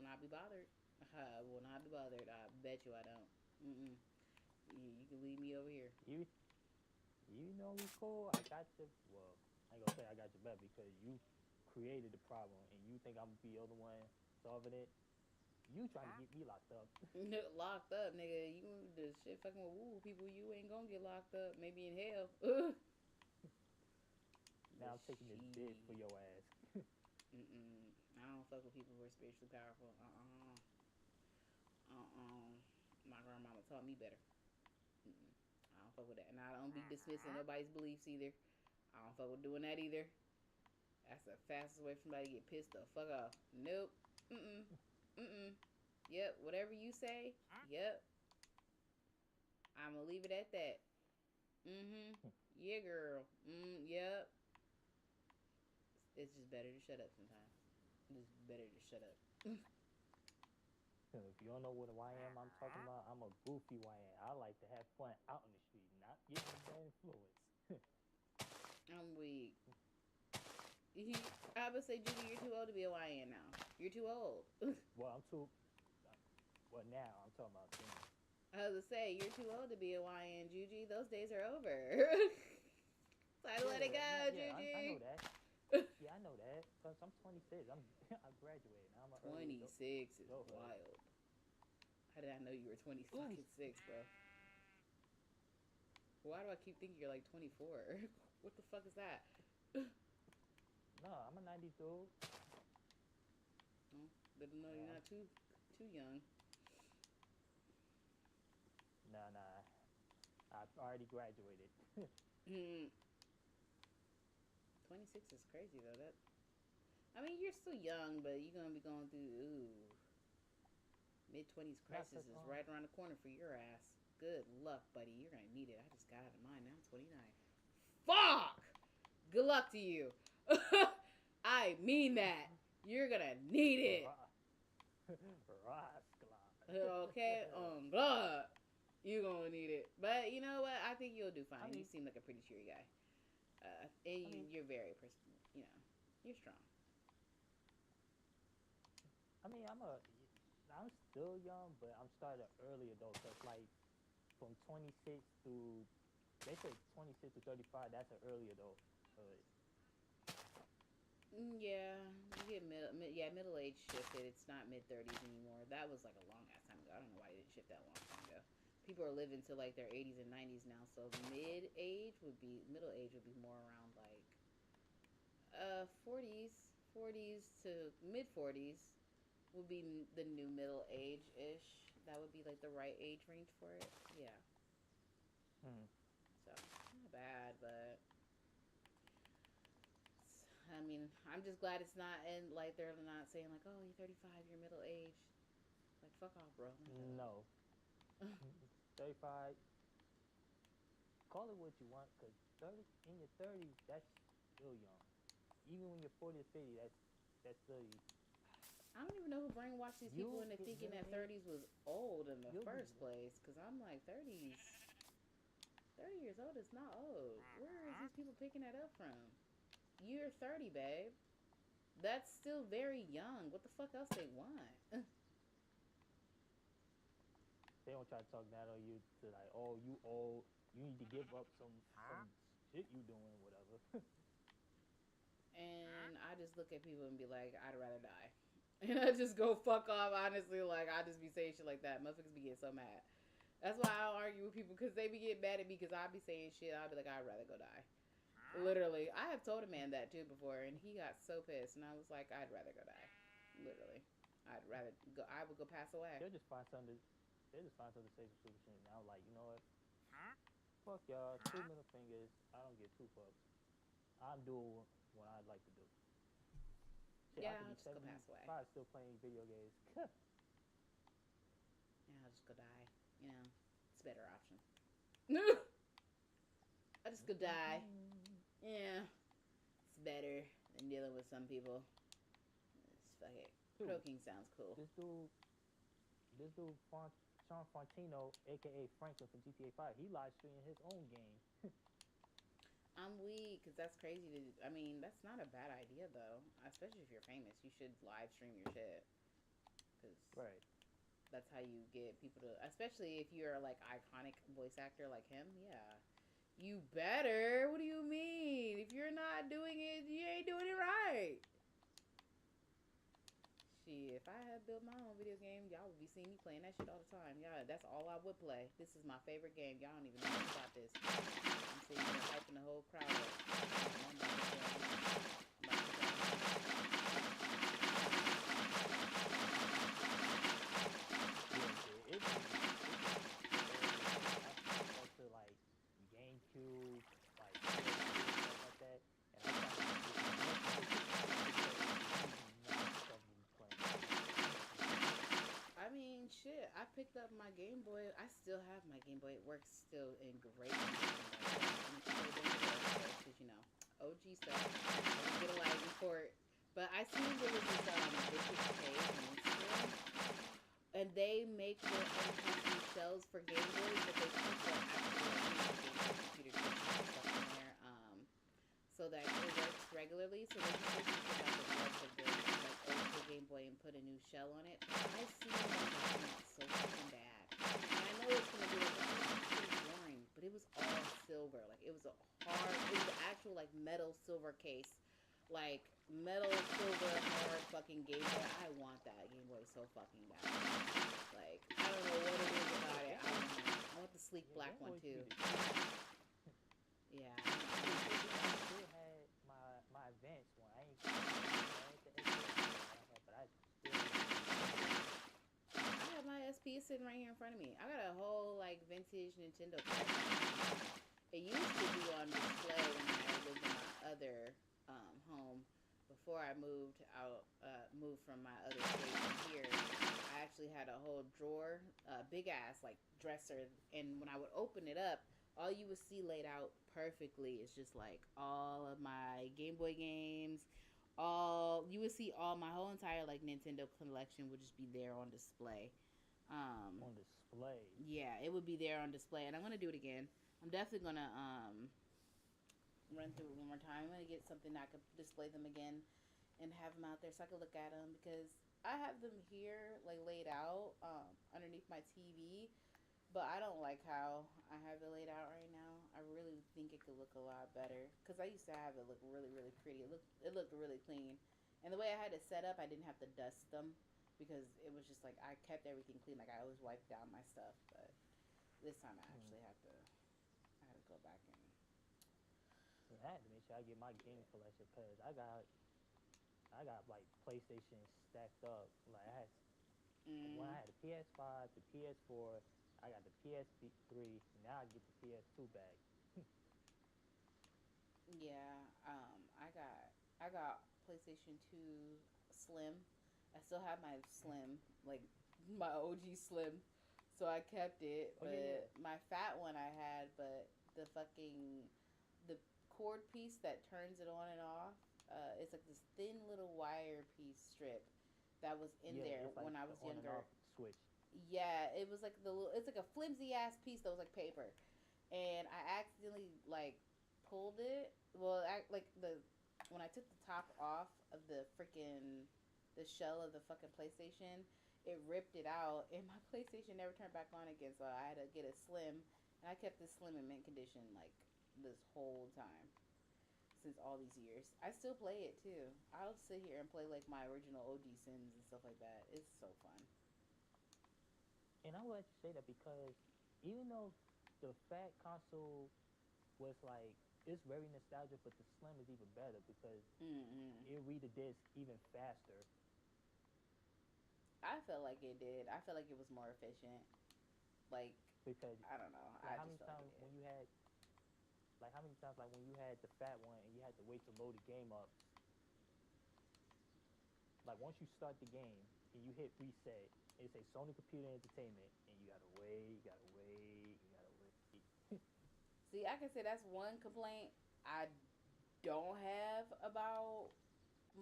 not be bothered. I will not be bothered. I bet you I don't. Mm-mm. You can leave me over here. You, you know me cool. I got your. Well, I ain't gonna say I got your back because you created the problem, and you think I'm gonna be the other one solving it. You trying to get me locked up. Locked up, nigga. You the shit fucking with woo people. You ain't gonna get locked up. Maybe in hell. Ugh. Now But I'm taking this bid for she. your ass. Mm-mm. I don't fuck with people who are spiritually powerful. My grandmama taught me better. Mm-mm. I don't fuck with that. And I don't be dismissing nobody's beliefs either. I don't fuck with doing that either. That's the fastest way for somebody to get pissed the fuck off. Nope. Mm-mm. Mm-mm. Yep. Whatever you say. Yep. I'm gonna leave it at that. Mm-hmm. Yeah, girl. Yep. It's just better to shut up sometimes. It's just better to shut up. If you don't know what a YM I'm talking about, I'm a goofy YM. I like to have fun out in the street, not getting bad influence. I'm weak. I would say, Judy, you're too old to be a YN now. You're too old. Well, I'm too. Well, now I'm talking about things. I was to say, you're too old to be a YN, Juji. Those days are over. Time to let it Yeah, go, no, yeah, I know Juji. that. Yeah, I know that. Cause I'm 26. I graduated. Now I'm an early 26 is adulthood. wild. How did I know you were 20 Ooh, fucking six, bro? Why do I keep thinking you're like 24? What the fuck is that? no, I'm a 92. Oh, but no, you're Yeah, not too young. nah, nah. I already graduated. 26 is crazy though. That I mean, you're still young, but you're gonna be going through mid 20s Not crisis such is right around the corner for your ass. Good luck, buddy. You're gonna need it. I just got out of mine. Now I'm 29. Fuck! Good luck to you. I mean that. You're gonna need it. Rascal. Okay? God. You're gonna need it. But you know what? I think you'll do I fine. You mean, seem like a pretty cheery guy. And I mean, you're very, you know, you're strong. I mean, I'm still young, but I'm starting early adult. Cause like from 26 to, they say 26 to 35. That's an early adult. Yeah, you get middle age shifted. It's not mid 30s anymore. That was like a long ass time ago. I don't know why it didn't shift that long time ago. People are living to like their 80s and 90s now. So middle age would be more around like 40s to mid 40s would be the new middle age ish. That would be like the right age range for it. Yeah. Hmm. So not bad, but I mean, I'm just glad it's not, and like they're not saying like, oh, you're 35, you're middle aged. Like, fuck off, bro. I'm not that No, old. 35. Call it what you want, cause 30 in your 30s, that's still young. Even when you're 40 or 50, that's still you. I don't even know who brainwashed these people You'll into get thinking middle that age. 30s was old in the You'll be first place. Because I'm like, 30 years old is not old. Where is these people picking that up from? You're 30, babe. That's still very young. What the fuck else they want? they don't try to talk down on you to like, oh, you old. You need to give up some shit you doing, whatever. And I just look at people and be like, I'd rather die. And I just go fuck off, honestly. Like, I just be saying shit like that. Motherfuckers be getting so mad. That's why I don't argue with people, because they be getting mad at me because I be saying shit. I'll be like, I'd rather go die. Literally. I have told a man that too before, and he got so pissed. And I was like, I'd rather go die. Literally. I'd rather go, I would go pass away. they'll just find something. They'll just find something to say some stupid shit. And I'm like, you know what? Fuck y'all. Two middle fingers. I don't give two fucks. I'm doing what I'd like to do. Shit, I Yeah, could I'll be just go pass away. 75 still playing video games. Yeah, I'll just go die. You know, it's a better option. I just go die. Yeah, it's better than dealing with some people. It's fuck it. Dude, Croaking sounds cool. this dude, this dude, Sean Fontino, aka Franklin from GTA 5, he live streaming his own game. I'm weak because that's crazy to. I mean, that's not a bad idea though. Especially if you're famous, you should live stream your shit because Right. that's how you get people to. Especially if you're like iconic voice actor like him. Yeah, you better. What do you mean? If you're not doing it, you ain't doing it right. Shit, if I had built my own video game, y'all would be seeing me playing that shit all the time. Yeah, that's all I would play. This is my favorite game. Y'all don't even know about this. I'm sitting here hyping the whole crowd up. I'm about to Yeah, shit. It's I switched to like GameCube, like PS2 and stuff like that, and I tried to get my nephew to play it. He's not comfortable playing it. I mean, shit. I picked up my Game Boy. I still have my Game Boy. It works still in great condition. Because, you know, OG stuff. I didn't get a license for it. But I seen there was this vintage page on Instagram, and they make their own custom shells for Game Boys, but they put the actual Game Boy computer chips and stuff in there, so that it works regularly. So they can just take out the parts of the like old school Game Boy and put a new shell on it. But I see them doing it so fucking bad, and I know it's gonna be like pretty boring, but it was all silver. Like it was a hard, it was an actual like metal silver case, like metal silver hard fucking Game Boy. I want that Game Boy so fucking bad. Like I don't know what it is about it. Game Boy, I want the sleek yeah, black Game one Boy used to be too. the shit. Yeah. I still had my advanced one. I ain't the SP anymore, but I still had my advanced one. I have my SP sitting right here in front of me. I got a whole like vintage Nintendo collection. It used to be on display when I lived in my other home before I moved out, moved from my other state to here. I actually had a whole drawer, big ass like dresser, and when I would open it up, all you would see laid out perfectly is just like all of my Game Boy games. All you would see, all my whole entire like Nintendo collection would just be there on display. Um, On display. yeah, it would be there on display, and I'm gonna do it again. I'm definitely gonna run through it one more time. I'm gonna get something that I could display them again and have them out there so I can look at them, because I have them here like laid out underneath my TV, but I don't like how I have it laid out right now. I really think it could look a lot better because I used to have it look really really pretty. It looked really clean, and the way I had it set up, I didn't have to dust them because it was just like I kept everything clean. Like I always wiped down my stuff, but this time I Hmm. actually have to. I had to go back and. Yeah, I had to make sure I get my game collection because I got like PlayStation stacked up. Like when I Mm, had the PS5, the PS4, I got the PS3. Now I get the PS2 back. yeah, I got. I got PlayStation 2 Slim. I still have my Slim, like my OG Slim. So I kept it, Oh yeah, yeah. but my fat one I had, but the fucking the cord piece that turns it on and off, it's like this thin little wire piece strip that was in Yeah, there it's like when I the was on and off younger. switch. Yeah, it was like it's like a flimsy ass piece that was like paper, and I accidentally like pulled it. Well, like the when I took the top off of the freaking the shell of the fucking PlayStation, it ripped it out, and my PlayStation never turned back on again. So I had to get a Slim, and I kept this Slim in mint condition like this whole time since all these years. I still play it too. I'll sit here and play like my original OG Sims and stuff like that. It's so fun. And I would like to say that because even though the fat console was like it's very nostalgic, but the slim is even better because Mm-hmm. it read the disc even faster. I felt like it did. I felt like it was more efficient. Like Because I don't know. like I how just many felt like it times did. when you had like how many times like when you had the fat one and you had to wait to load the game up, like once you start the game and you hit reset, it say Sony Computer Entertainment, and you gotta wait, you gotta wait, you gotta wait. See, I can say that's one complaint I don't have about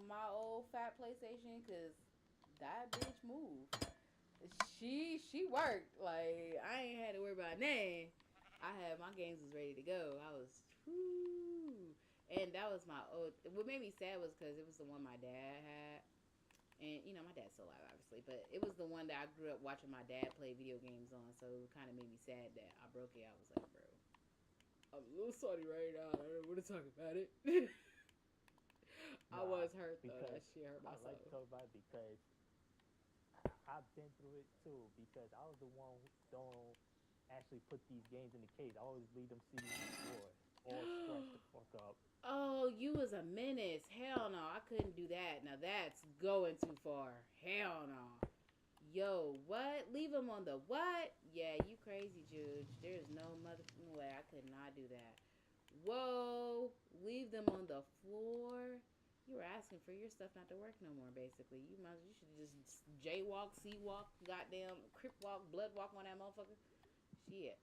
my old fat PlayStation because that bitch moved. She worked. Like I ain't had to worry about nothing. I had my games was ready to go. I was whoo. And that was my old. What made me sad was because it was the one my dad had, and you know my dad's still alive, obviously, but it was the one that I grew up watching my dad play video games on. So it kind of made me sad that I broke it. I was like, bro, I'm a little salty right now. I don't want to talk about it. I Nah, was hurt though. because That shit hurt I my like to soul. talk about it because I've been through it too. Because I was the one who don't actually put these games in the case. I always leave them CDs on the floor, all scratched the fuck up. Oh, you was a menace. Hell no, I couldn't do that. Now that's going too far. Hell no. Yo, what? Leave him on the what? Yeah, you crazy, Juge. There's no motherfucking way I could not do that. Whoa, leave them on the floor. You were asking for your stuff not to work no more. Basically, you should just jaywalk, sea walk, goddamn crip walk, blood walk on that motherfucker. Shit.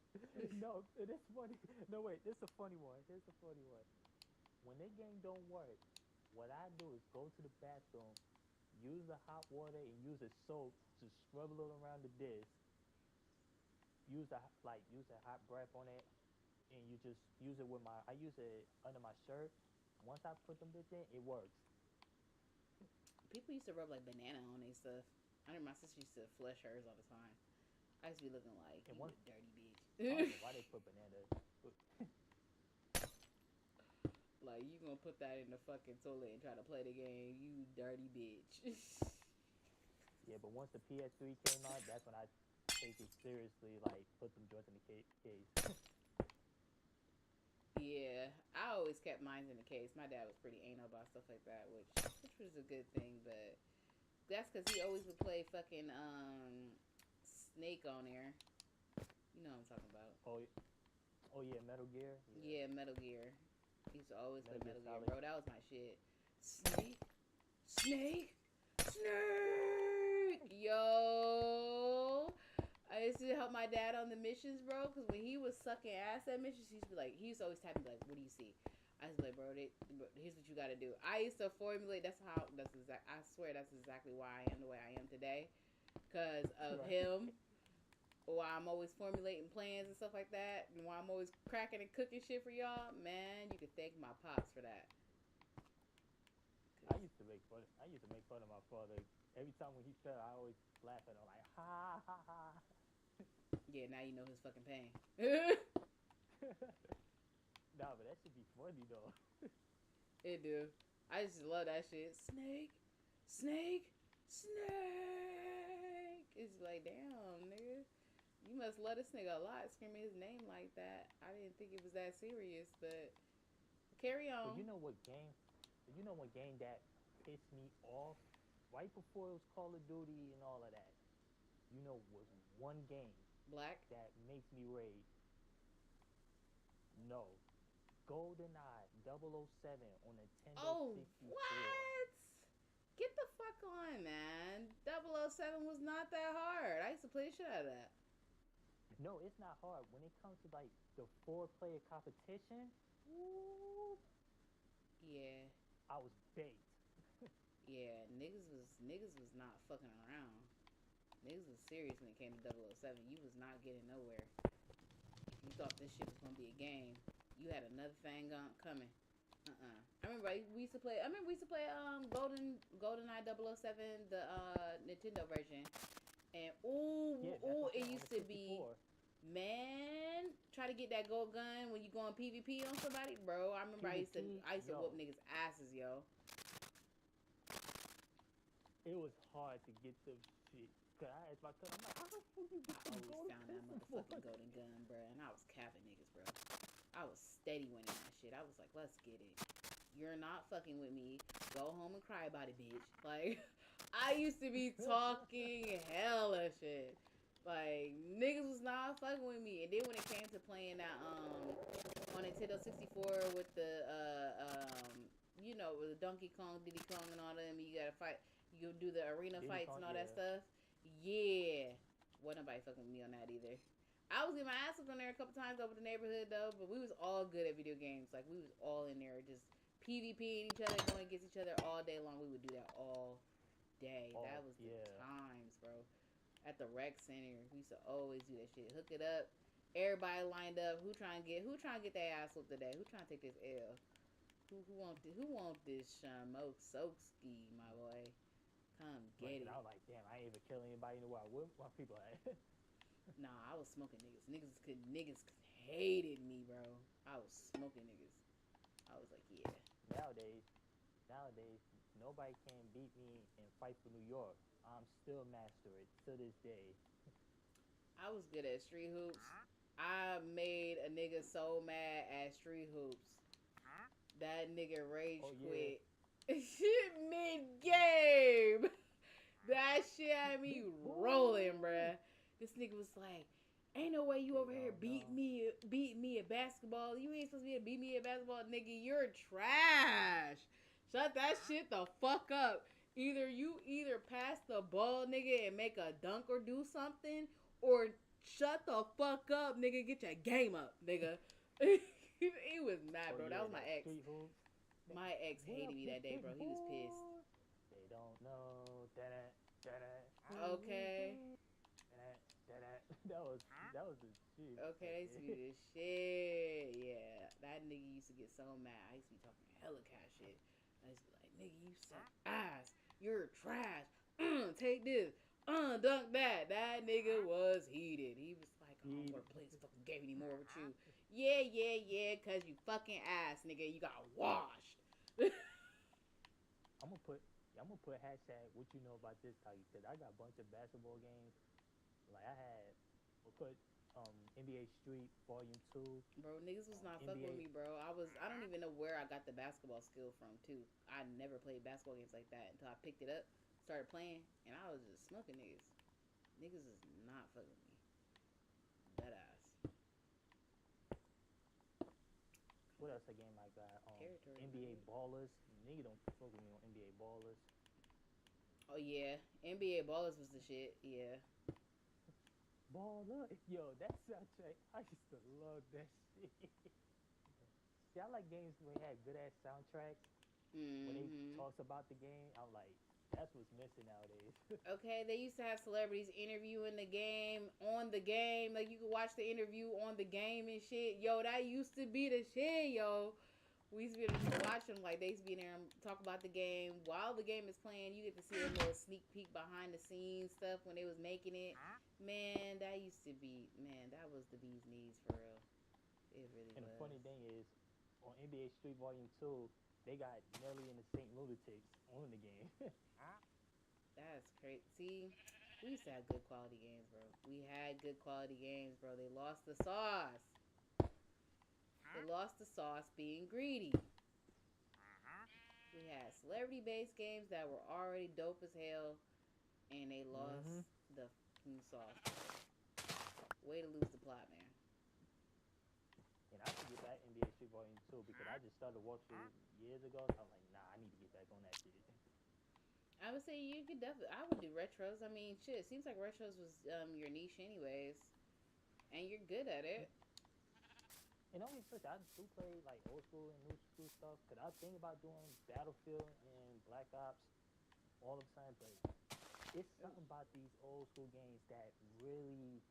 No, it is funny. No, wait, this is a funny one. Here's a funny one. When the game don't work, what I do is go to the bathroom, use the hot water, and use a soap to scrub it around the disc. Use a hot breath on it, and you just use it with my. I use it under my shirt. Once I put them bitch in, it works. People used to rub like banana on their stuff. I know my sister used to flush hers all the time. I used to be looking like And you once a dirty I don't bitch. know why they put banana, but Like you gonna put that in the fucking toilet and try to play the game, you dirty bitch. yeah. But once the PS3 came out, that's when I take it seriously. Like put them joints in the case. Yeah, I always kept mine in the case. My dad was pretty anal about stuff like that, which was a good thing. But that's because he always would play fucking Snake on there. You know what I'm talking about? Oh, oh yeah, Metal Gear. Yeah, Yeah, Metal Gear. He used to always play Metal Gear Metal Gear, Solid. bro. That was my shit. Snake, Snake, Snake. Yo, I used to help my dad on the missions, bro. Because when he was sucking ass at missions, he used to be like, he used to always tap me like, "What do you see?" I was like, bro, here's what you got to do. I used to formulate. That's how. That's exact. I swear, that's exactly why I am the way I am today, because of Right. him. Why I'm always formulating plans and stuff like that, and why I'm always cracking and cooking shit for y'all. Man, you can thank my pops for that. I Cause used to make fun. I used to make fun of my father. Every time when he fell, I always laugh at him like ha ha ha. yeah, now you know his fucking pain. Nah, but that should be funny though. It do. I just love that shit. Snake, snake, snake. It's like, damn, nigga. You must love this nigga a lot, screaming his name like that. I didn't think it was that serious, but carry But on. you know what game? You know what game that pissed me off right before it was Call of Duty and all of that. You know, was one game Black. that makes me rage. No, GoldenEye 007 on Nintendo Oh, 64. what? Get the fuck on, man. 007 was not that hard. I used to play the shit out of that. No, it's not hard. When it comes to like the four-player competition, woo, Yeah. I was baked. Yeah, niggas was not fucking around. Niggas was serious when it came to 007. You was not getting nowhere. If you thought this shit was gonna be a game, you had another thing coming. I remember we used to play. I remember we used to play GoldenEye 007, the Nintendo version, and Yeah, that's what I'm it saying on used the to be, 64. man, try to get that gold gun when you go on PvP on somebody, bro. I remember PvP, I used to whoop yo, niggas asses, yo. it was hard to get them shit. Cause I asked my cousin, I'm like, how the fuck you get I them always golden found that pistol for? motherfucking golden gun, bro, and I was capping niggas, bro. I was steady winning that shit. I was like, let's get it. You're not fucking with me. Go home and cry about it, bitch. Like, I used to be talking hella shit. Like, niggas was not fucking with me. And then when it came to playing that, on Nintendo 64 with the, with the Donkey Kong, Diddy Kong, and all them, you gotta fight. You do the arena Diddy fights Kong, and all that yeah. stuff. Yeah. Wasn't nobody fucking with me on that either. I was getting my ass up on there a couple times over the neighborhood though, but we was all good at video games. Like we was all in there just PvPing each other, going against each other all day long. We would do that all day. Oh, That was the yeah. times, bro. At the rec center, we used to always do that shit. Hook it up. Everybody lined up. Who trying to get their ass whooped today? Who trying to take this L? Who want this smoke soakski, my boy? Come Right, get cause I it. was like, damn, I ain't even killing anybody in the wild. Where my people at? Nah, I was smoking niggas. Niggas hated me, bro. I was smoking niggas. I was like, yeah. nowadays, nowadays, nobody can beat me in Fight for New York. I'm still master it to this day. I was good at street hoops. I made a nigga so mad at street hoops. That nigga rage Oh yeah, quit. Mid game. That shit had me big rolling, boy. bruh. This nigga was like, ain't no way you They over here don't know. beat me at basketball. You ain't supposed to be able to beat me at basketball, nigga. You're trash. Shut that shit the fuck up. Either pass the ball, nigga, and make a dunk or do something, or shut the fuck up, nigga. Get your game up, nigga. He was mad, Oh bro. That yeah, was my that ex. street hoops. My ex What hated up, me big that day, big bro. He was pissed. boy? They don't know that Okay. that that was the shit back Okay, they used to be then. this shit. Yeah, that nigga used to get so mad. I used to be talking hella cat shit. I used to be like, nigga, you suck ass. You're trash. Take this. Dunk that. That nigga was heated. He was like, I don't He, want to play this fucking game anymore with you. Yeah, cause you fucking ass, nigga. You got washed. I'm gonna put I'm gonna put hashtag what you know about this type because I got a bunch of basketball games. Like I had, we'll put NBA Street Volume Two, Bro, niggas was not fucking with NBA. me, bro. I don't even know where I got the basketball skill from, too. I never played basketball games like that until I picked it up, started playing, and I was just smoking niggas. Niggas is not fucking with me. That ass. What else a game I got? Territory, my NBA nigga. Ballers. Nigga don't fuck with me on NBA Ballers. Oh, yeah. NBA Ballers was the shit. Yeah. Baller, yo, that soundtrack. I used to love that shit. See, I like games when they had good ass soundtracks. When they Mm-hmm. talks about the game, I'm like, that's what's missing nowadays. Okay, they used to have celebrities interviewing the game on the game. Like you could watch the interview on the game and shit. Yo, that used to be the shit, yo. We used to be able to watch them like they used to be in there and talk about the game while the game is playing. You get to see a little sneak peek behind the scenes stuff when they was making it. Man, that used to be that was the bee's knees for real. It really And the was. funny thing is, on NBA Street Volume 2, they got Nelly and the Saint Lunatics on the game. That's crazy. See, we used to have good quality games, bro. We had good quality games, bro. They lost the sauce. They lost the sauce being greedy. We had celebrity based games that were already dope as hell, and they lost Mm-hmm. the fucking sauce, bro. Way to lose the plot, man. And I should get back NBA Street Volume 2 because I just started watching years ago. So I'm like, nah, I need to get back on that shit. I would say you could definitely. I would do retros. I mean, shit. It seems like retros was your niche, anyways, and you're good at it. And only switch, I do play like old school and new school stuff. Cause I think about doing Battlefield and Black Ops all the time, but it's Ooh. something about these old school games that really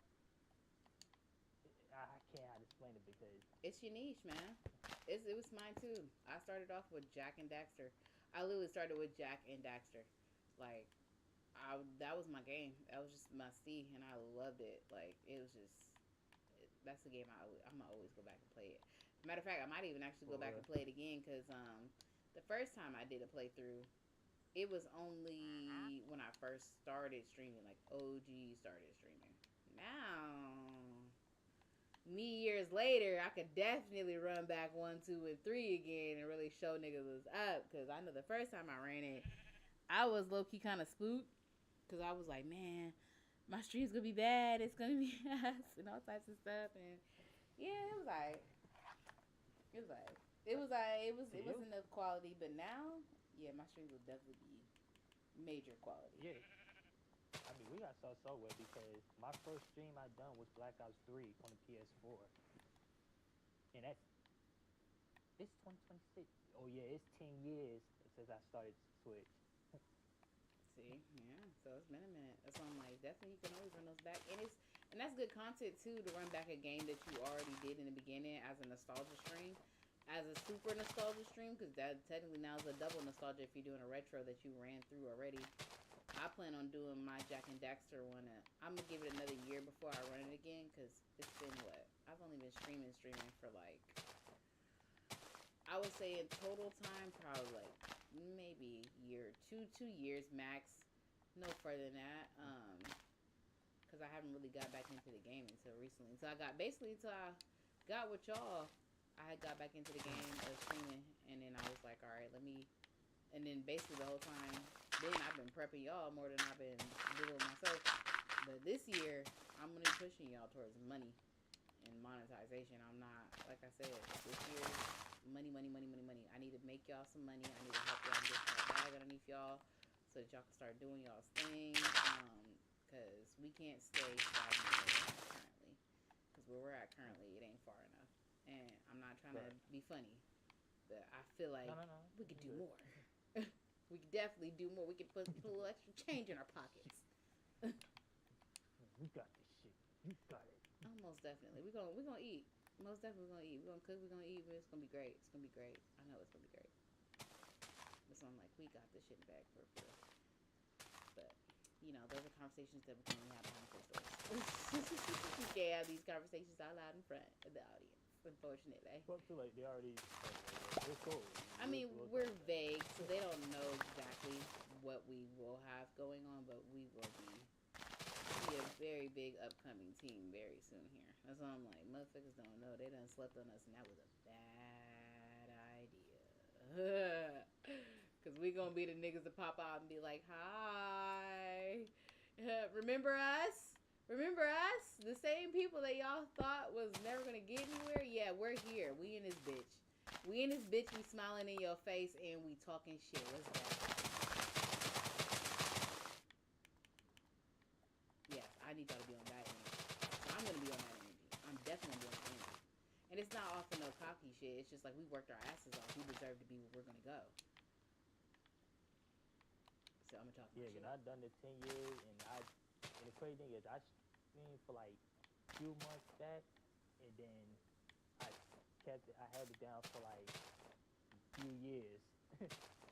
I can't how to explain it because It's your niche, man. It was mine too. I started off with Jack and Daxter. I literally started with Jack and Daxter. Like that was my game. That was just my C, and I loved it. Like it was just that's the game I'm gonna always go back and play it. Matter of fact, I might even actually go for back and play it again because the first time I did a playthrough, it was only when I first started streaming, like OG started streaming. Now me years later, I could definitely run back 1, 2, and 3 again and really show niggas what's up. Cause I know the first time I ran it, I was low key kind of spooked. Cause I was like, man, my stream's gonna be bad. It's gonna be ass and all types of stuff. And yeah, it was like, it was like, it was like, see it you. wasn't enough quality. But now, yeah, my streams will definitely be major quality. Yeah, I mean we got so well because my first stream I done was Black Ops 3 on the PS4, and it's 2026. Oh yeah, it's 10 years since I started Switch. See, yeah. So it's been a minute. That's why I'm like, definitely you can always run those back, and that's good content too to run back a game that you already did in the beginning as a nostalgia stream, as a super nostalgia stream, because that technically now is a double nostalgia if you're doing a retro that you ran through already. I plan on doing my Jack and Daxter one. I'm gonna give it another year before I run it again, because it's been what I've only been streaming for like I would say in total time, probably like maybe year, 2 years max, no further than that. Because I haven't really got back into the game until recently. Until I got basically until I got with y'all, I had got back into the game of streaming, and then I was like, all right, let me. And then basically the whole time, then I've been prepping y'all more than I've been doing myself. But this year, I'm gonna be pushing y'all towards money and monetization. I'm not, like I said, this year, money, money, money, money, money. I need to make y'all some money. I need to help y'all get that bag underneath y'all so that y'all can start doing y'all's thing. Because we can't stay stagnant currently. Because where we're at currently, it ain't far enough. And I'm not trying to Right. be funny, but I feel like No. we could do Good. more. We could definitely do more. We could put a little extra change in our pockets. You got this shit. You got it. Oh, most definitely. We're gonna eat. Most definitely we're gonna eat. We're gonna cook, we're gonna eat, but it's gonna be great. It's gonna be great. I know it's gonna be great. But so I'm like, we got this shit back for. But those are conversations that we can only have behind closed doors. We can't have these conversations out loud in front of the audience, unfortunately. Well, too late. They already. It's cool. I mean, we're vague, so they don't know exactly what we will have going on, but we will be a very big upcoming team very soon here. That's why I'm like, motherfuckers don't know. They done slept on us, and that was a bad idea. Because we going to be the niggas that pop out and be like, hi. Remember us? Remember us? The same people that y'all thought was never going to get anywhere? Yeah, we're here. We in this bitch. We in this bitch, we smiling in your face, and we talking shit. What's that? Yes, I need y'all to be on that energy. So I'm going to be on that energy. I'm definitely going to be on that energy. And it's not off of no cocky shit. It's just like we worked our asses off. We deserve to be where we're going to go. So I'm going to talk my Yeah, shit. because I've done it 10 years, and the crazy thing is I streamed for like a few months back, and then I I held it down for like a few years.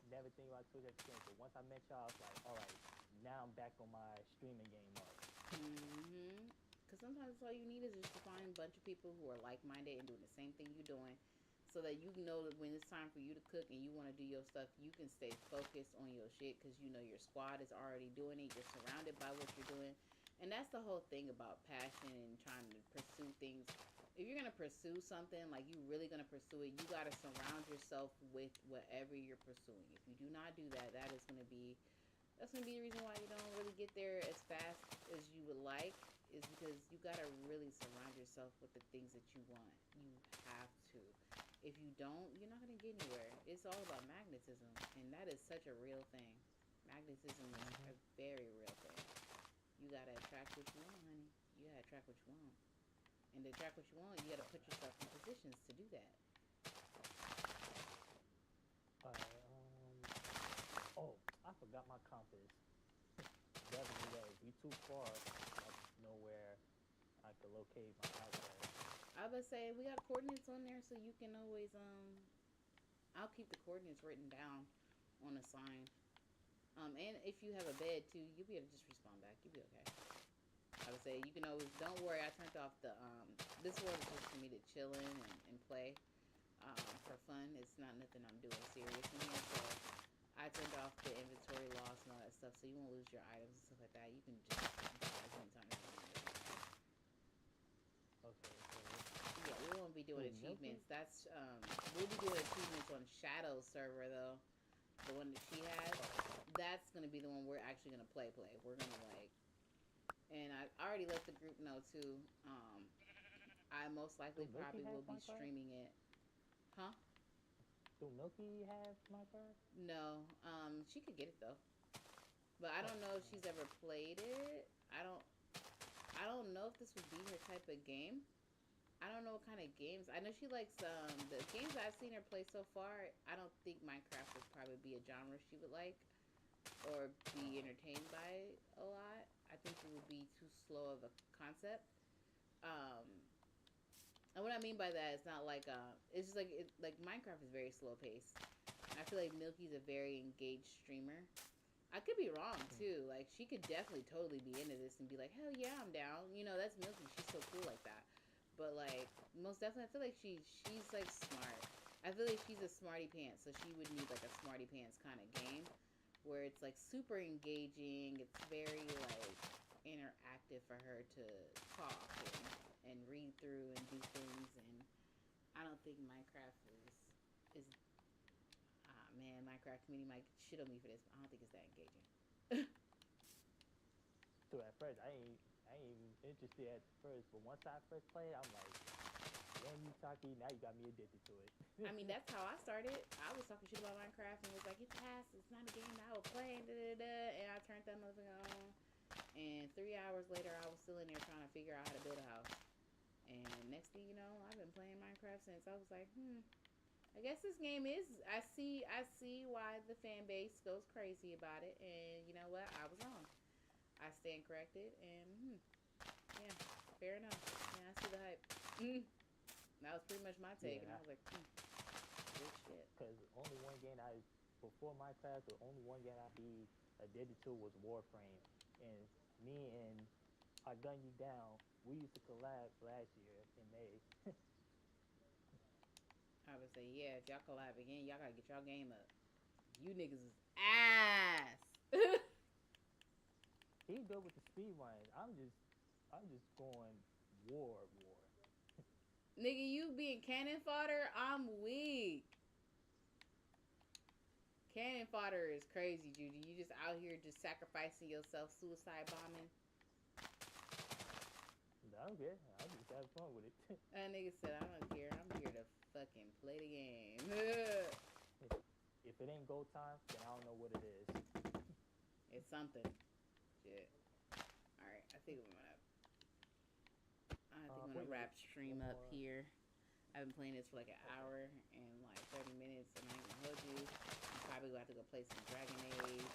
Never think about Twitch at the time. So once I met y'all, I was like, all right, now I'm back on my streaming game mode. Because sometimes all you need is just to find a bunch of people who are like-minded and doing the same thing you're doing, so that you know that when it's time for you to cook and you want to do your stuff, you can stay focused on your shit because you know your squad is already doing it. You're surrounded by what you're doing. And that's the whole thing about passion and trying to pursue things. If you're going to pursue something, like you really going to pursue it, you got to surround yourself with whatever you're pursuing. If you do not do that, that's going to be the reason why you don't really get there as fast as you would like, is because you got to really surround yourself with the things that you want. You have to. If you don't, you're not gonna get anywhere. It's all about magnetism, and that is such a real thing. Magnetism is Mm-hmm. a very real thing. You gotta attract what you want, honey. You gotta attract what you want, and to attract what you want, you gotta put yourself in positions to do that. Alright, oh, I forgot my compass. Definitely that. If we too far, I know where I could locate my house at. I would say we got coordinates on there, so you can always I'll keep the coordinates written down on a sign. And if you have a bed too, you'll be able to just respond back. You'll be okay. I would say you can always. Don't worry, I turned off the. This one is just for me to chill in and play for fun. It's not nothing I'm doing serious in here. So I turned off the inventory loss and all that stuff, so you won't lose your items and stuff like that. You can just buy as many times as you want. Okay, so Yeah, we won't be doing ooh, Milky? achievements. That's we'll be doing achievements on Shadow's server though. The one that she has. Oh, That's gonna be the one we're actually gonna play. We're gonna like, and I already let the group know too. I most do likely Milky probably have will be Minecraft? streaming it. Huh? Do Milky have Minecraft? No. She could get it though, but I Oh, don't know if man. she's ever played it. I don't. I don't know if this would be her type of game. I don't know what kind of games. I know she likes the games I've seen her play so far. I don't think Minecraft would probably be a genre she would like or be Oh, entertained by a lot. I think it would be too slow of a concept. Um, and what I mean by that is not like it's just like like Minecraft is very slow paced. I feel like Milky's a very engaged streamer. I could be wrong hmm. too. Like she could definitely totally be into this and be like, hell yeah, I'm down. You know, that's Milky. She's so cool like that. But like most definitely, I feel like she's like smart. I feel like she's a smarty pants, so she would need like a smarty pants kind of game where it's like super engaging. It's very like interactive for her to talk and read through and do things. And I don't think Minecraft is man, Minecraft community might shit on me for this, but I don't think it's that engaging. So at first, I ain't even interested at first, but once I first played, I'm like, damn you, Taki, now you got me addicted to it. I mean, that's how I started. I was talking shit about Minecraft and was like, it's ass. It's not a game that I would play. Da, da, da. And I turned that motherfucker on. And 3 hours later, I was still in there trying to figure out how to build a house. And next thing you know, I've been playing Minecraft since. I was like, I guess this game is. I see why the fan base goes crazy about it. And you know what? I was wrong. I stand corrected. And yeah, fair enough. Yeah, I see the hype. That was pretty much my take. And I Yeah, was like, good shit. because only one game before Minecraft, the only one game I'd be addicted to was Warframe. And me and I Gun You Down, we used to collab last year in May. I would say, yeah, if y'all collab again, y'all gotta get y'all game up. You niggas is ass. He good with the speed runs. I'm just going war. Nigga, you being cannon fodder, I'm weak. Cannon fodder is crazy, Judy. You just out here just sacrificing yourself, suicide bombing. I'm good. I just have fun with it. That nigga said, I don't care. I'm here to fucking play the game. If it ain't go time, then I don't know what it is. It's something. Shit. Alright, I think I'm Wait, gonna wrap stream one up more. here. I've been playing this for like an Okay. hour and like 30 minutes, and I ain't gonna hold you. I'm probably gonna have to go play some Dragon Age,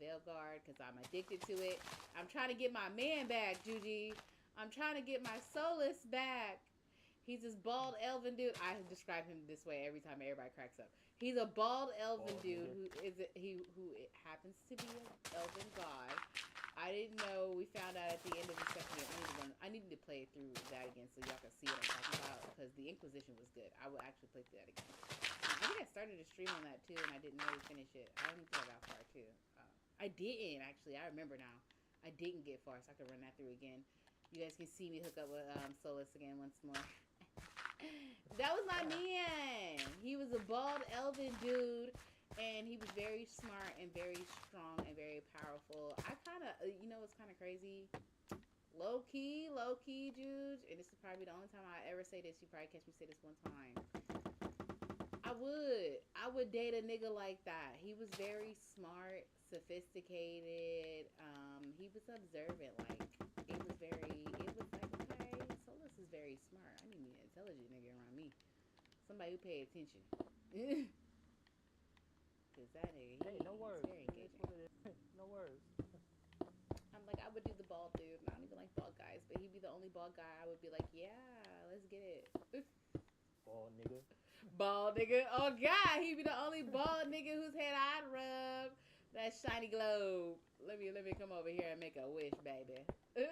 Veilguard, because I'm addicted to it. I'm trying to get my man back, Juji. I'm trying to get my Solus back. He's this bald elven dude. I describe him this way every time everybody cracks up. He's a bald elven Bald dude nigga. who happens to be an elven god. I didn't know. We found out at the end of the second game. I needed to play through that again so y'all can see what I'm talking about because the Inquisition was good. I will actually play through that again. I think I started a stream on that too, and I didn't really finish it. I don't think I got far too. I didn't actually. I remember now. I didn't get far, so I could run that through again. You guys can see me hook up with Solus again once more. That was my Alright. man. He was a bald elven dude, and he was very smart and very strong and very powerful. I kind of, you know, what's kind of crazy low key, Juge. And this is probably the only time I ever say this. You probably catch me say this one time. I would date a nigga like that. He was very smart, sophisticated. He was observant. Like it was very. It was like okay, Solus is very smart. I need an intelligent nigga around me. Somebody who pay attention. Cause that nigga, Hey, no he's words. very It is engaging. what it is. No words. I'm like, I would do the bald dude. I don't even like bald guys, but he'd be the only bald guy. I would be like, yeah, let's get it. Ball nigga. Bald nigga. Oh God, he'd be the only bald nigga whose head I'd rub. That shiny globe. Let me come over here and make a wish, baby. Oh,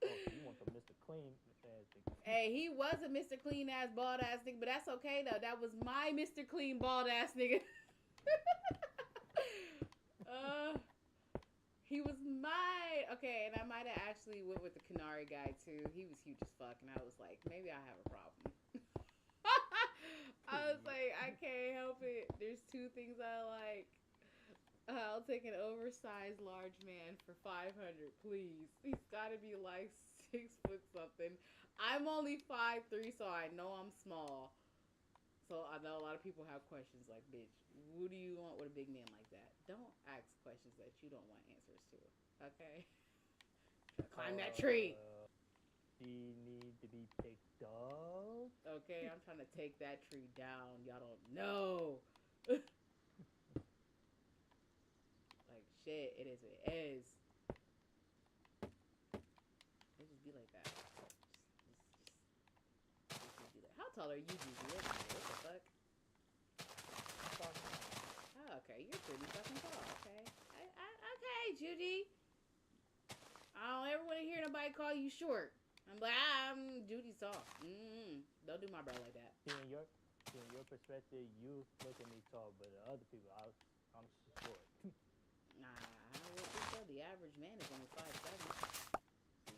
so you want the Mr. Clean ass nigga. Hey, he was a Mr. Clean ass bald ass nigga, but that's okay though. That was my Mr. Clean bald ass nigga. uh, he was my okay, and I might have actually went with the Canary guy too. He was huge as fuck, and I was like, maybe I have a problem. I was like, I can't help it. There's two things I like. I'll take an oversized large man for 500, please. He's got to be like 6 foot something. I'm only 5'3", so I know I'm small. So I know a lot of people have questions like, bitch, what do you want with a big man like that? Don't ask questions that you don't want answers to. Okay? Climb that tree. He need to be picked up. Okay, I'm trying to take that tree down. Y'all don't know. Like shit, it is what it is. It just be like that. Just be like. How tall are you, Juju? What the fuck? Oh, okay, you're pretty fucking tall. Okay, okay, Judy. I don't ever want to hear nobody call you short. I'm like, I'm Judy's tall. Don't do my bro like that. In your perspective, you look at me tall, but the other people, I'm short. Nah, I don't think so. The average man is only 5'7".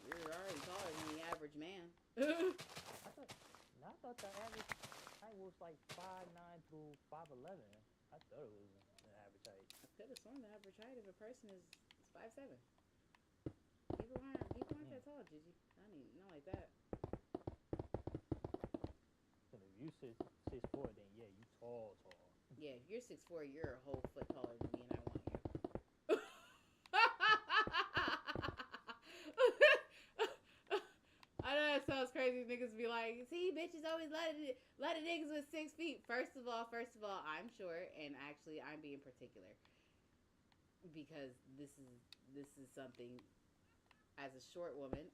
You're already taller than the average man. I thought the average height was like 5'9" through 5'11". I thought it was an average height. I could have sworn the average height of a person is 5'7". People aren't that tall, Gigi. I mean, not like that. So if you 6'4", then yeah, you tall. Yeah, if you're 6'4", you're a whole foot taller than me, and I want you. I know that sounds crazy. Niggas be like, see, bitches always let of niggas with 6 feet. First of all, I'm short, and actually, I'm being particular because this is something. As a short woman,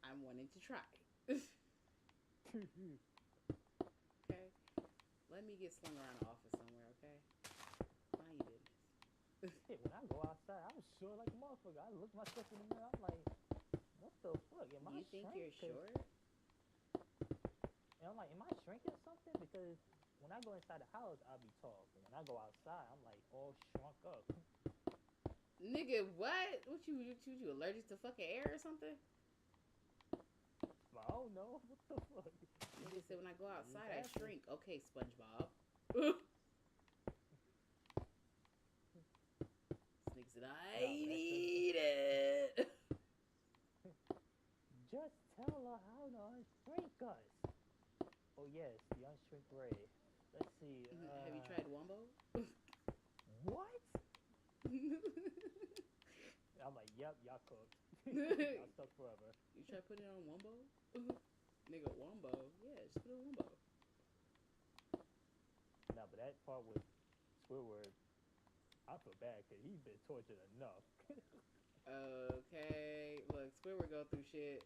I'm wanting to try. Okay, let me get slung around the office somewhere. Okay, mind your business. Hey, when I go outside, I'm short like a motherfucker. I look myself in the mirror. I'm like, what the fuck? Am I You think shrink? you're short? And I'm like, am I shrinking or something? Because when I go inside the house, I'll be tall. But when I go outside, I'm like all shrunk up. Nigga, what? What you allergic to fucking air or something? But I don't know. What the fuck? Nigga said when I go outside, I shrink. Okay, SpongeBob. Nigga said, I need it. Just tell her how to unshrink us. Oh yes, the unshrink ray. Let's see. Have you tried Wombo? What? I'm like, yep, y'all cooked. Y'all stuck forever. You try putting it on Wombo? Nigga, Wombo. Yeah, just put it on Wombo. Nah, but that part with Squidward, I feel bad because he's been tortured enough. Okay. Look, Squidward go through shit.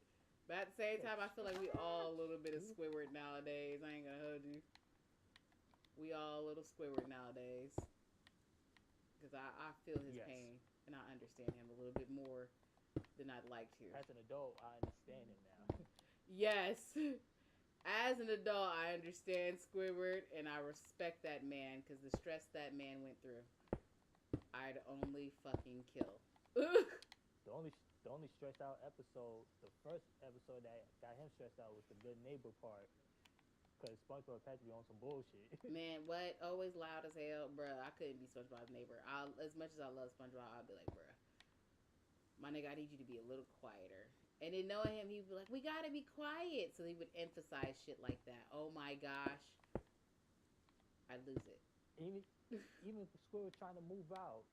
But at the same time, I feel like we all a little bit of Squidward nowadays. I ain't gonna hold you. We all a little Squidward nowadays. Because I feel his pain. And I understand him a little bit more than I'd like to. As an adult, I understand him now. Yes. As an adult, I understand Squidward, and I respect that man because the stress that man went through, I'd only fucking kill. The only stressed out episode, the first episode that got him stressed out was the good neighbor part. Because SpongeBob had to be on some bullshit. Man, what? Always loud as hell. Bruh, I couldn't be SpongeBob's neighbor. As much as I love SpongeBob, I'd be like, bruh. My nigga, I need you to be a little quieter. And then knowing him, he'd be like, we gotta be quiet. So he would emphasize shit like that. Oh my gosh. I'd lose it. Even even if Squidward trying to move out,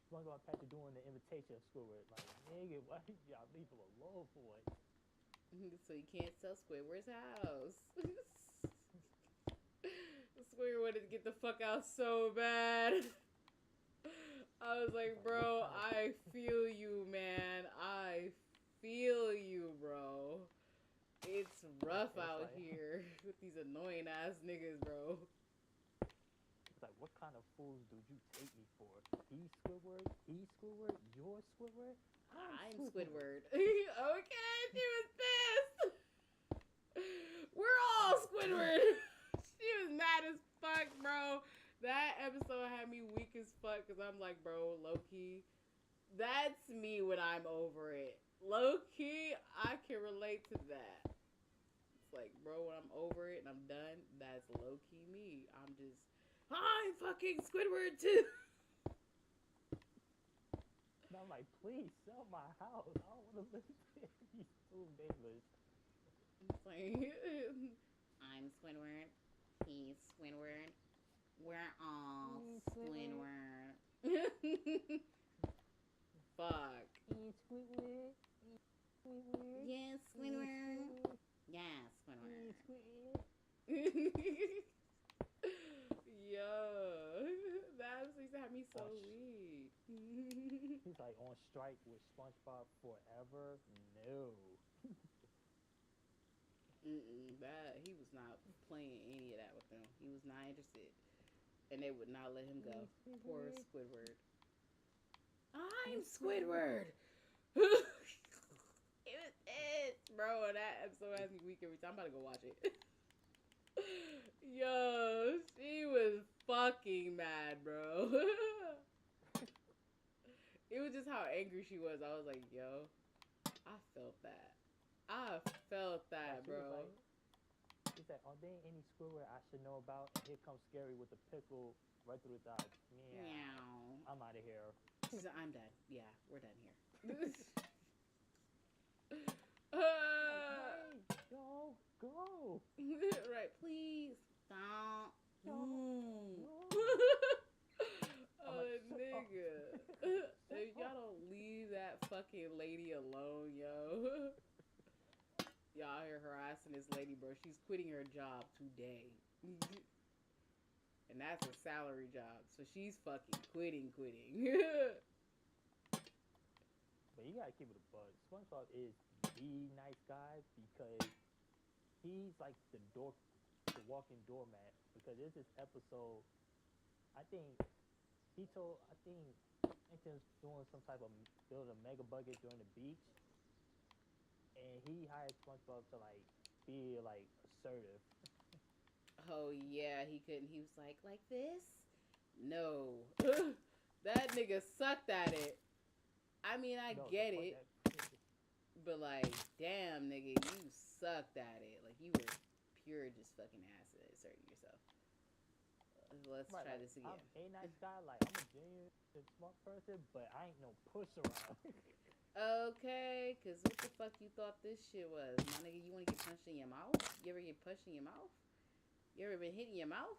SpongeBob Patrick doing the invitation of Squidward. Like, nigga, why did y'all leave him alone for it? So you can't sell Squidward's house. Squidward wanted to get the fuck out so bad. I was like, bro, I feel you, man. I feel you, bro. It's rough out here with these annoying ass niggas, bro. It's like, what kind of fools do you take me for? He's Squidward? He's Squidward? You're Squidward? I'm Squidward. Okay, she was pissed. We're all Squidward. She was mad as fuck, bro. That episode had me weak as fuck because I'm like, bro, low key, that's me when I'm over it. Low key, I can relate to that. It's like, bro, when I'm over it and I'm done, that's low key me. I'm fucking Squidward too. And I'm like, please sell my house. I don't want to live in these two neighbors. It's like, I'm Squidward. He's Squidward. We're all Squidward. Fuck. He's Squidward. He's Squidward. Yes, Squidward. Yes, Squidward. Yo, that used to have me so weak. He's like on strike with SpongeBob forever. No. That he was not playing any of that with them. He was not interested, and they would not let him go. Poor Squidward. I'm Squidward. It was it, bro. That episode has me weak every time. I'm about to go watch it. Yo, she was fucking mad, bro. It was just how angry she was. I was like, yo, I felt that. I felt that, bro. He said, are there any Squidward I should know about? And here comes Scary with the pickle right through his eyes. Meow. I'm out of here. She said, I'm done. Yeah, we're done here. Go, go. Right, please stop. Oh, nigga. If y'all don't leave that fucking lady alone, yo. Y'all hear harassing this lady, bro. She's quitting her job today. And that's a salary job. So she's fucking quitting. But you gotta keep it a bug. SpongeBob is the nice guy because he's like the walking doormat. Because there's this episode, I think Anthony's doing some type of build a mega bucket during the beach, and he hired SpongeBob to like be like assertive. Oh yeah, he couldn't. He was like this? No. That nigga sucked at it. I mean, I get it. But like, damn nigga, you sucked at it. Like you were pure just fucking ass at asserting yourself. Let's try this again. I'm a nice guy, like I'm a genuine smart person, but I ain't no push around. Okay, cause what the fuck you thought this shit was? My nigga, you wanna get punched in your mouth? You ever get punched in your mouth? You ever been hit in your mouth?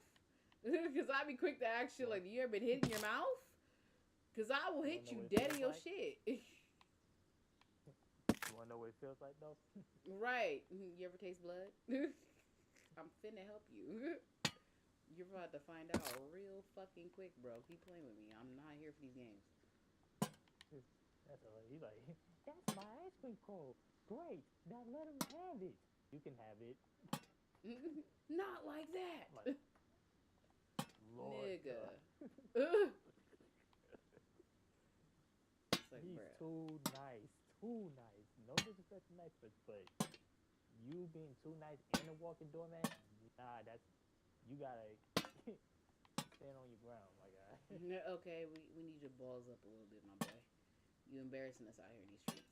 Cause I be quick to ask you like, you ever been hit in your mouth? Cause I will hit you dead in your shit. You wanna know what it feels like though? Right. You ever taste blood? I'm finna help you. You're about to find out real fucking quick, bro. Keep playing with me. I'm not here for these games. He's like, that's my ice cream cone. Great. Now let him have it. You can have it. Not like that. Like, Lord, nigga. Like, he's bruh. too nice. Too nice. No disrespect to nice, but you being too nice and a walking doorman, nah, you gotta stand on your ground, my guy. Okay, we need your balls up a little bit, my boy. You embarrassing us out here in these streets.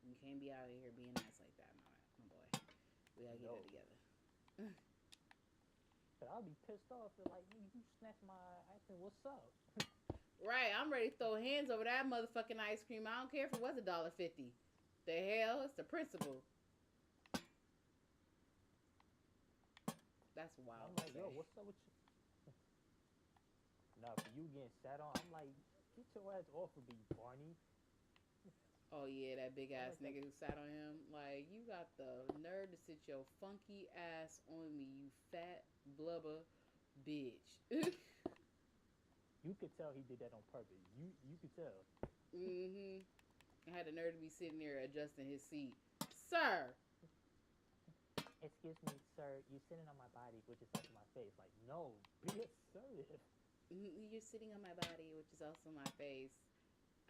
You can't be out here being nice like that, my boy. We gotta get that together. But I'll be pissed off if like, nigga, you snatch my ice cream. What's up? Right, I'm ready to throw hands over that motherfucking ice cream. I don't care if it was $1.50. The hell, it's the principle. That's And wild I'm to like, yo, say. what's up with you? Nah, for you getting sat on, I'm like, get your ass off of me, Barney. Oh yeah, that big I'm ass like that. nigga who sat on him. Like, you got the nerve to sit your funky ass on me, you fat blubber bitch. You could tell he did that on purpose. You could tell. Mm-hmm. I had the nerve to be sitting there adjusting his seat. Sir! Excuse me, sir, you're sitting on my body, which is up to my face. Like, no, be assertive. You're sitting on my body, which is also my face.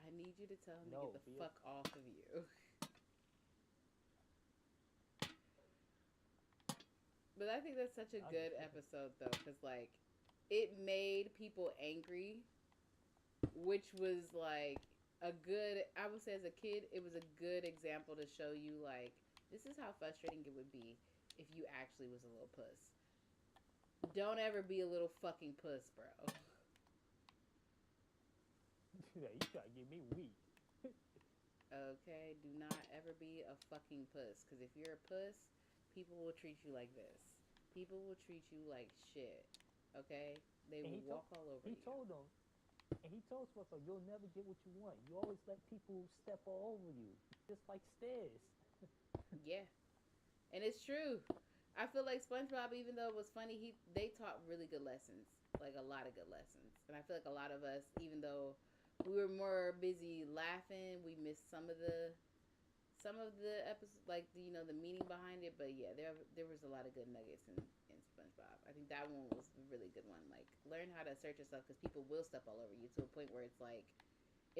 I need you to tell him to get No, the be a fuck off of you. But I think that's such a I good episode, though, because, like, it made people angry, which was, like, a good, I would say as a kid, it was a good example to show you, like, this is how frustrating it would be if you actually was a little puss. Don't ever be a little fucking puss, bro. you try to get me weak. Okay? Do not ever be a fucking puss. Because if you're a puss, people will treat you like this. People will treat you like shit. Okay? They And will walk all over he you. told them, and he told Swift, you'll never get what you want. You always let people step all over you, just like stairs. Yeah. And it's true. I feel like SpongeBob, even though it was funny, they taught really good lessons. Like a lot of good lessons. And I feel like a lot of us, even though we were more busy laughing, we missed some of the episodes, like the meaning behind it. But yeah, there was a lot of good nuggets in SpongeBob. I think that one was a really good one. Like, learn how to assert yourself because people will step all over you to a point where it's like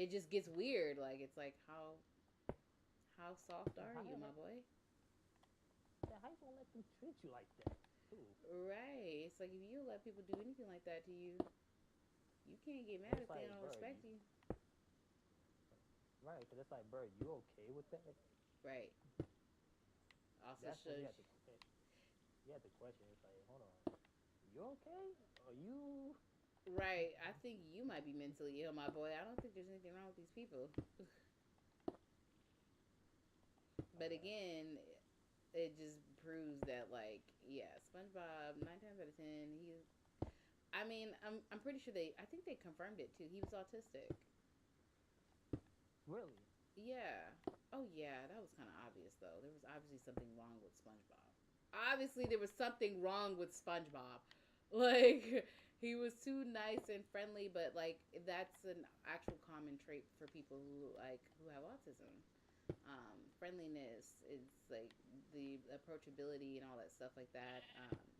it just gets weird. Like, it's like how soft And are how you, the my heck, boy? how you gonna let them treat you like that, too? Right. It's like if you let people do anything like that to you, you can't get And mad it's if they like, don't bro, respect you. right? Because it's like, bro, you okay with that? Right. Also That's when shows you have to question. It's like, hold on, you okay? Are you? right. I think you might be mentally ill, my boy. I don't think there's anything wrong with these people. But again, it just proves that, like, yeah, SpongeBob 9 times out of 10, he. I mean, I'm pretty sure I think they confirmed it too. He was autistic. Really? Yeah. Oh yeah, that was kind of obvious though. There was obviously something wrong with SpongeBob. Obviously, there was something wrong with SpongeBob. Like, he was too nice and friendly, but like that's an actual common trait for people who have autism. Friendliness is like the approachability and all that stuff like that.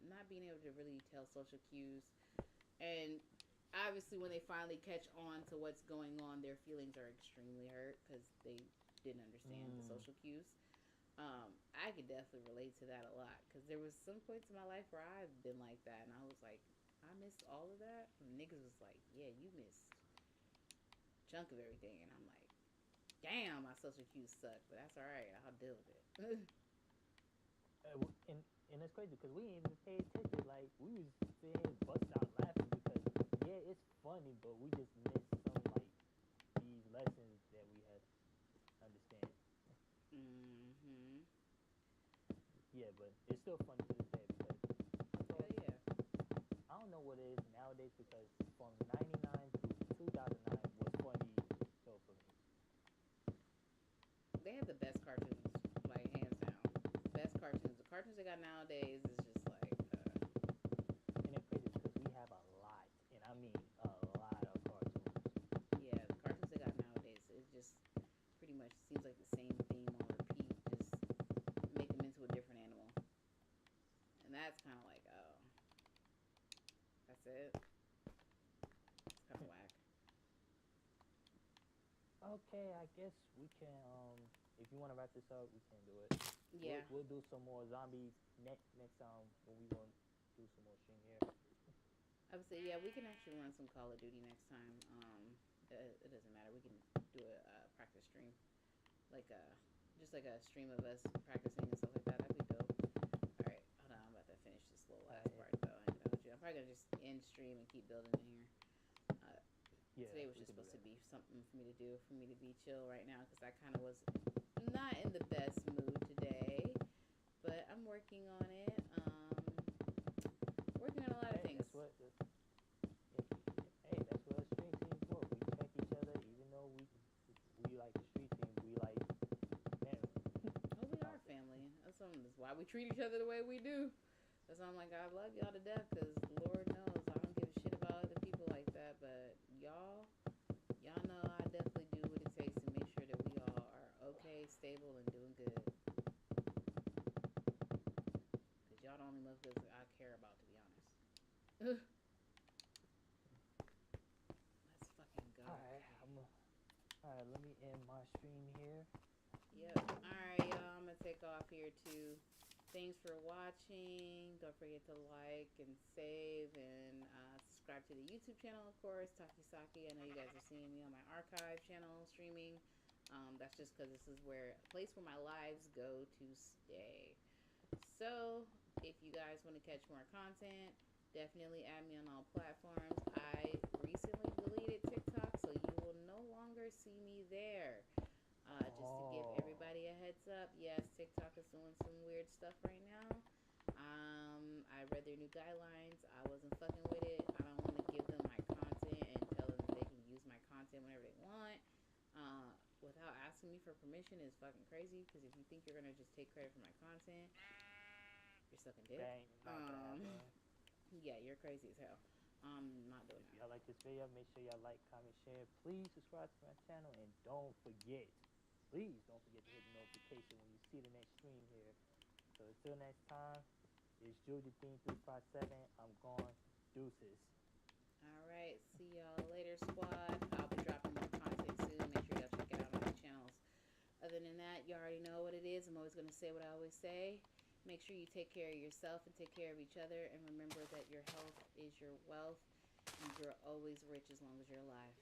Not being able to really tell social cues, and obviously when they finally catch on to what's going on, their feelings are extremely hurt because they didn't understand the Mm. social cues. I could definitely relate to that a lot because there was some points in my life where I've been like that, and I was like, I missed all of that. And niggas was like, yeah, you missed a chunk of everything, and I'm like, damn, my social cues suck, but that's all right. I'll deal with it. And it's crazy because we didn't even pay attention. Like we was sitting here busting out laughing because yeah, it's funny, but we just missed some like these lessons that we had to understand. Mm-hmm. Yeah, but it's still funny to this day because I Hell thought yeah. I don't know what it is nowadays because from '99 to 2009 was funny show for me. They have the best cartoons, like hands down. Best cartoons. The cartoons they got nowadays is just like, And it's crazy because we have a lot, and I mean a lot of cartoons. yeah, the cartoons they got nowadays it just pretty much seems like the same theme on repeat. Just make them into a different animal, and that's kind of like, oh, that's it. It's kind of whack. Okay, I guess we can. If you want to wrap this up, we can do it. Yeah, We'll do some more zombies next time when we want to do some more stream here. I would say yeah, we can actually run some Call of Duty next time. It doesn't matter. We can do a practice stream, like just like a stream of us practicing and stuff like that. That'd be dope. All right, hold on. I'm about to finish this little last Alright, part though. I ain't gonna hold you. I'm probably gonna just end stream and keep building in here. Uh, Yeah, Today was we just could do supposed to that. be something for me to do, for me to be chill right now, because I kind of was not in the best mood today. But I'm working on it. Working on a lot of Hey, things. that's what. Hey, that's what a stream team for. We check each other, even though we like a street team. We like family Oh, we are nowadays. family. That's why we treat each other the way we do. That's why I'm like, I love y'all to death, because Lord knows I don't give a shit about other people like that. But y'all know I definitely do what it takes to make sure that we all are okay, stable, and doing good. Because y'all the only motherfuckers I care about, to be honest. Let's fucking go. All right, Okay. all right. Let me end my stream here. Yep. Alright, y'all. I'm going to take off here too. Thanks for watching. Don't forget to like and save and subscribe to the YouTube channel, of course. Takisaki. I know you guys are seeing me on my archive channel streaming. That's just because this is where a place where my lives go to stay. So, if you guys want to catch more content, definitely add me on all platforms. I recently deleted TikTok, so you will no longer see me there. Just to give Oh, everybody a heads up, yes, TikTok is doing some weird stuff right now. I read their new guidelines. I wasn't fucking with it. I don't want to give them my content and tell them that they can use my content whenever they want. Without asking me for permission is fucking crazy. Because if you think you're gonna just take credit for my content, you're sucking dick. that ain't not gonna happen. Yeah, you're crazy as hell. I'm not doing If that. y'all like this video, make sure y'all like, comment, share. Please subscribe to my channel, and don't forget, please don't forget to hit the notification when you see the next stream here. So until next time, it's Judy Bean 357. I'm gone. Deuces. All right, see y'all later, squad. I'll be dropping more content soon. Make sure y'all check it out on my channels. Other than that, you already know what it is. I'm always going to say what I always say. Make sure you take care of yourself and take care of each other. And remember that your health is your wealth. And you're always rich as long as you're alive.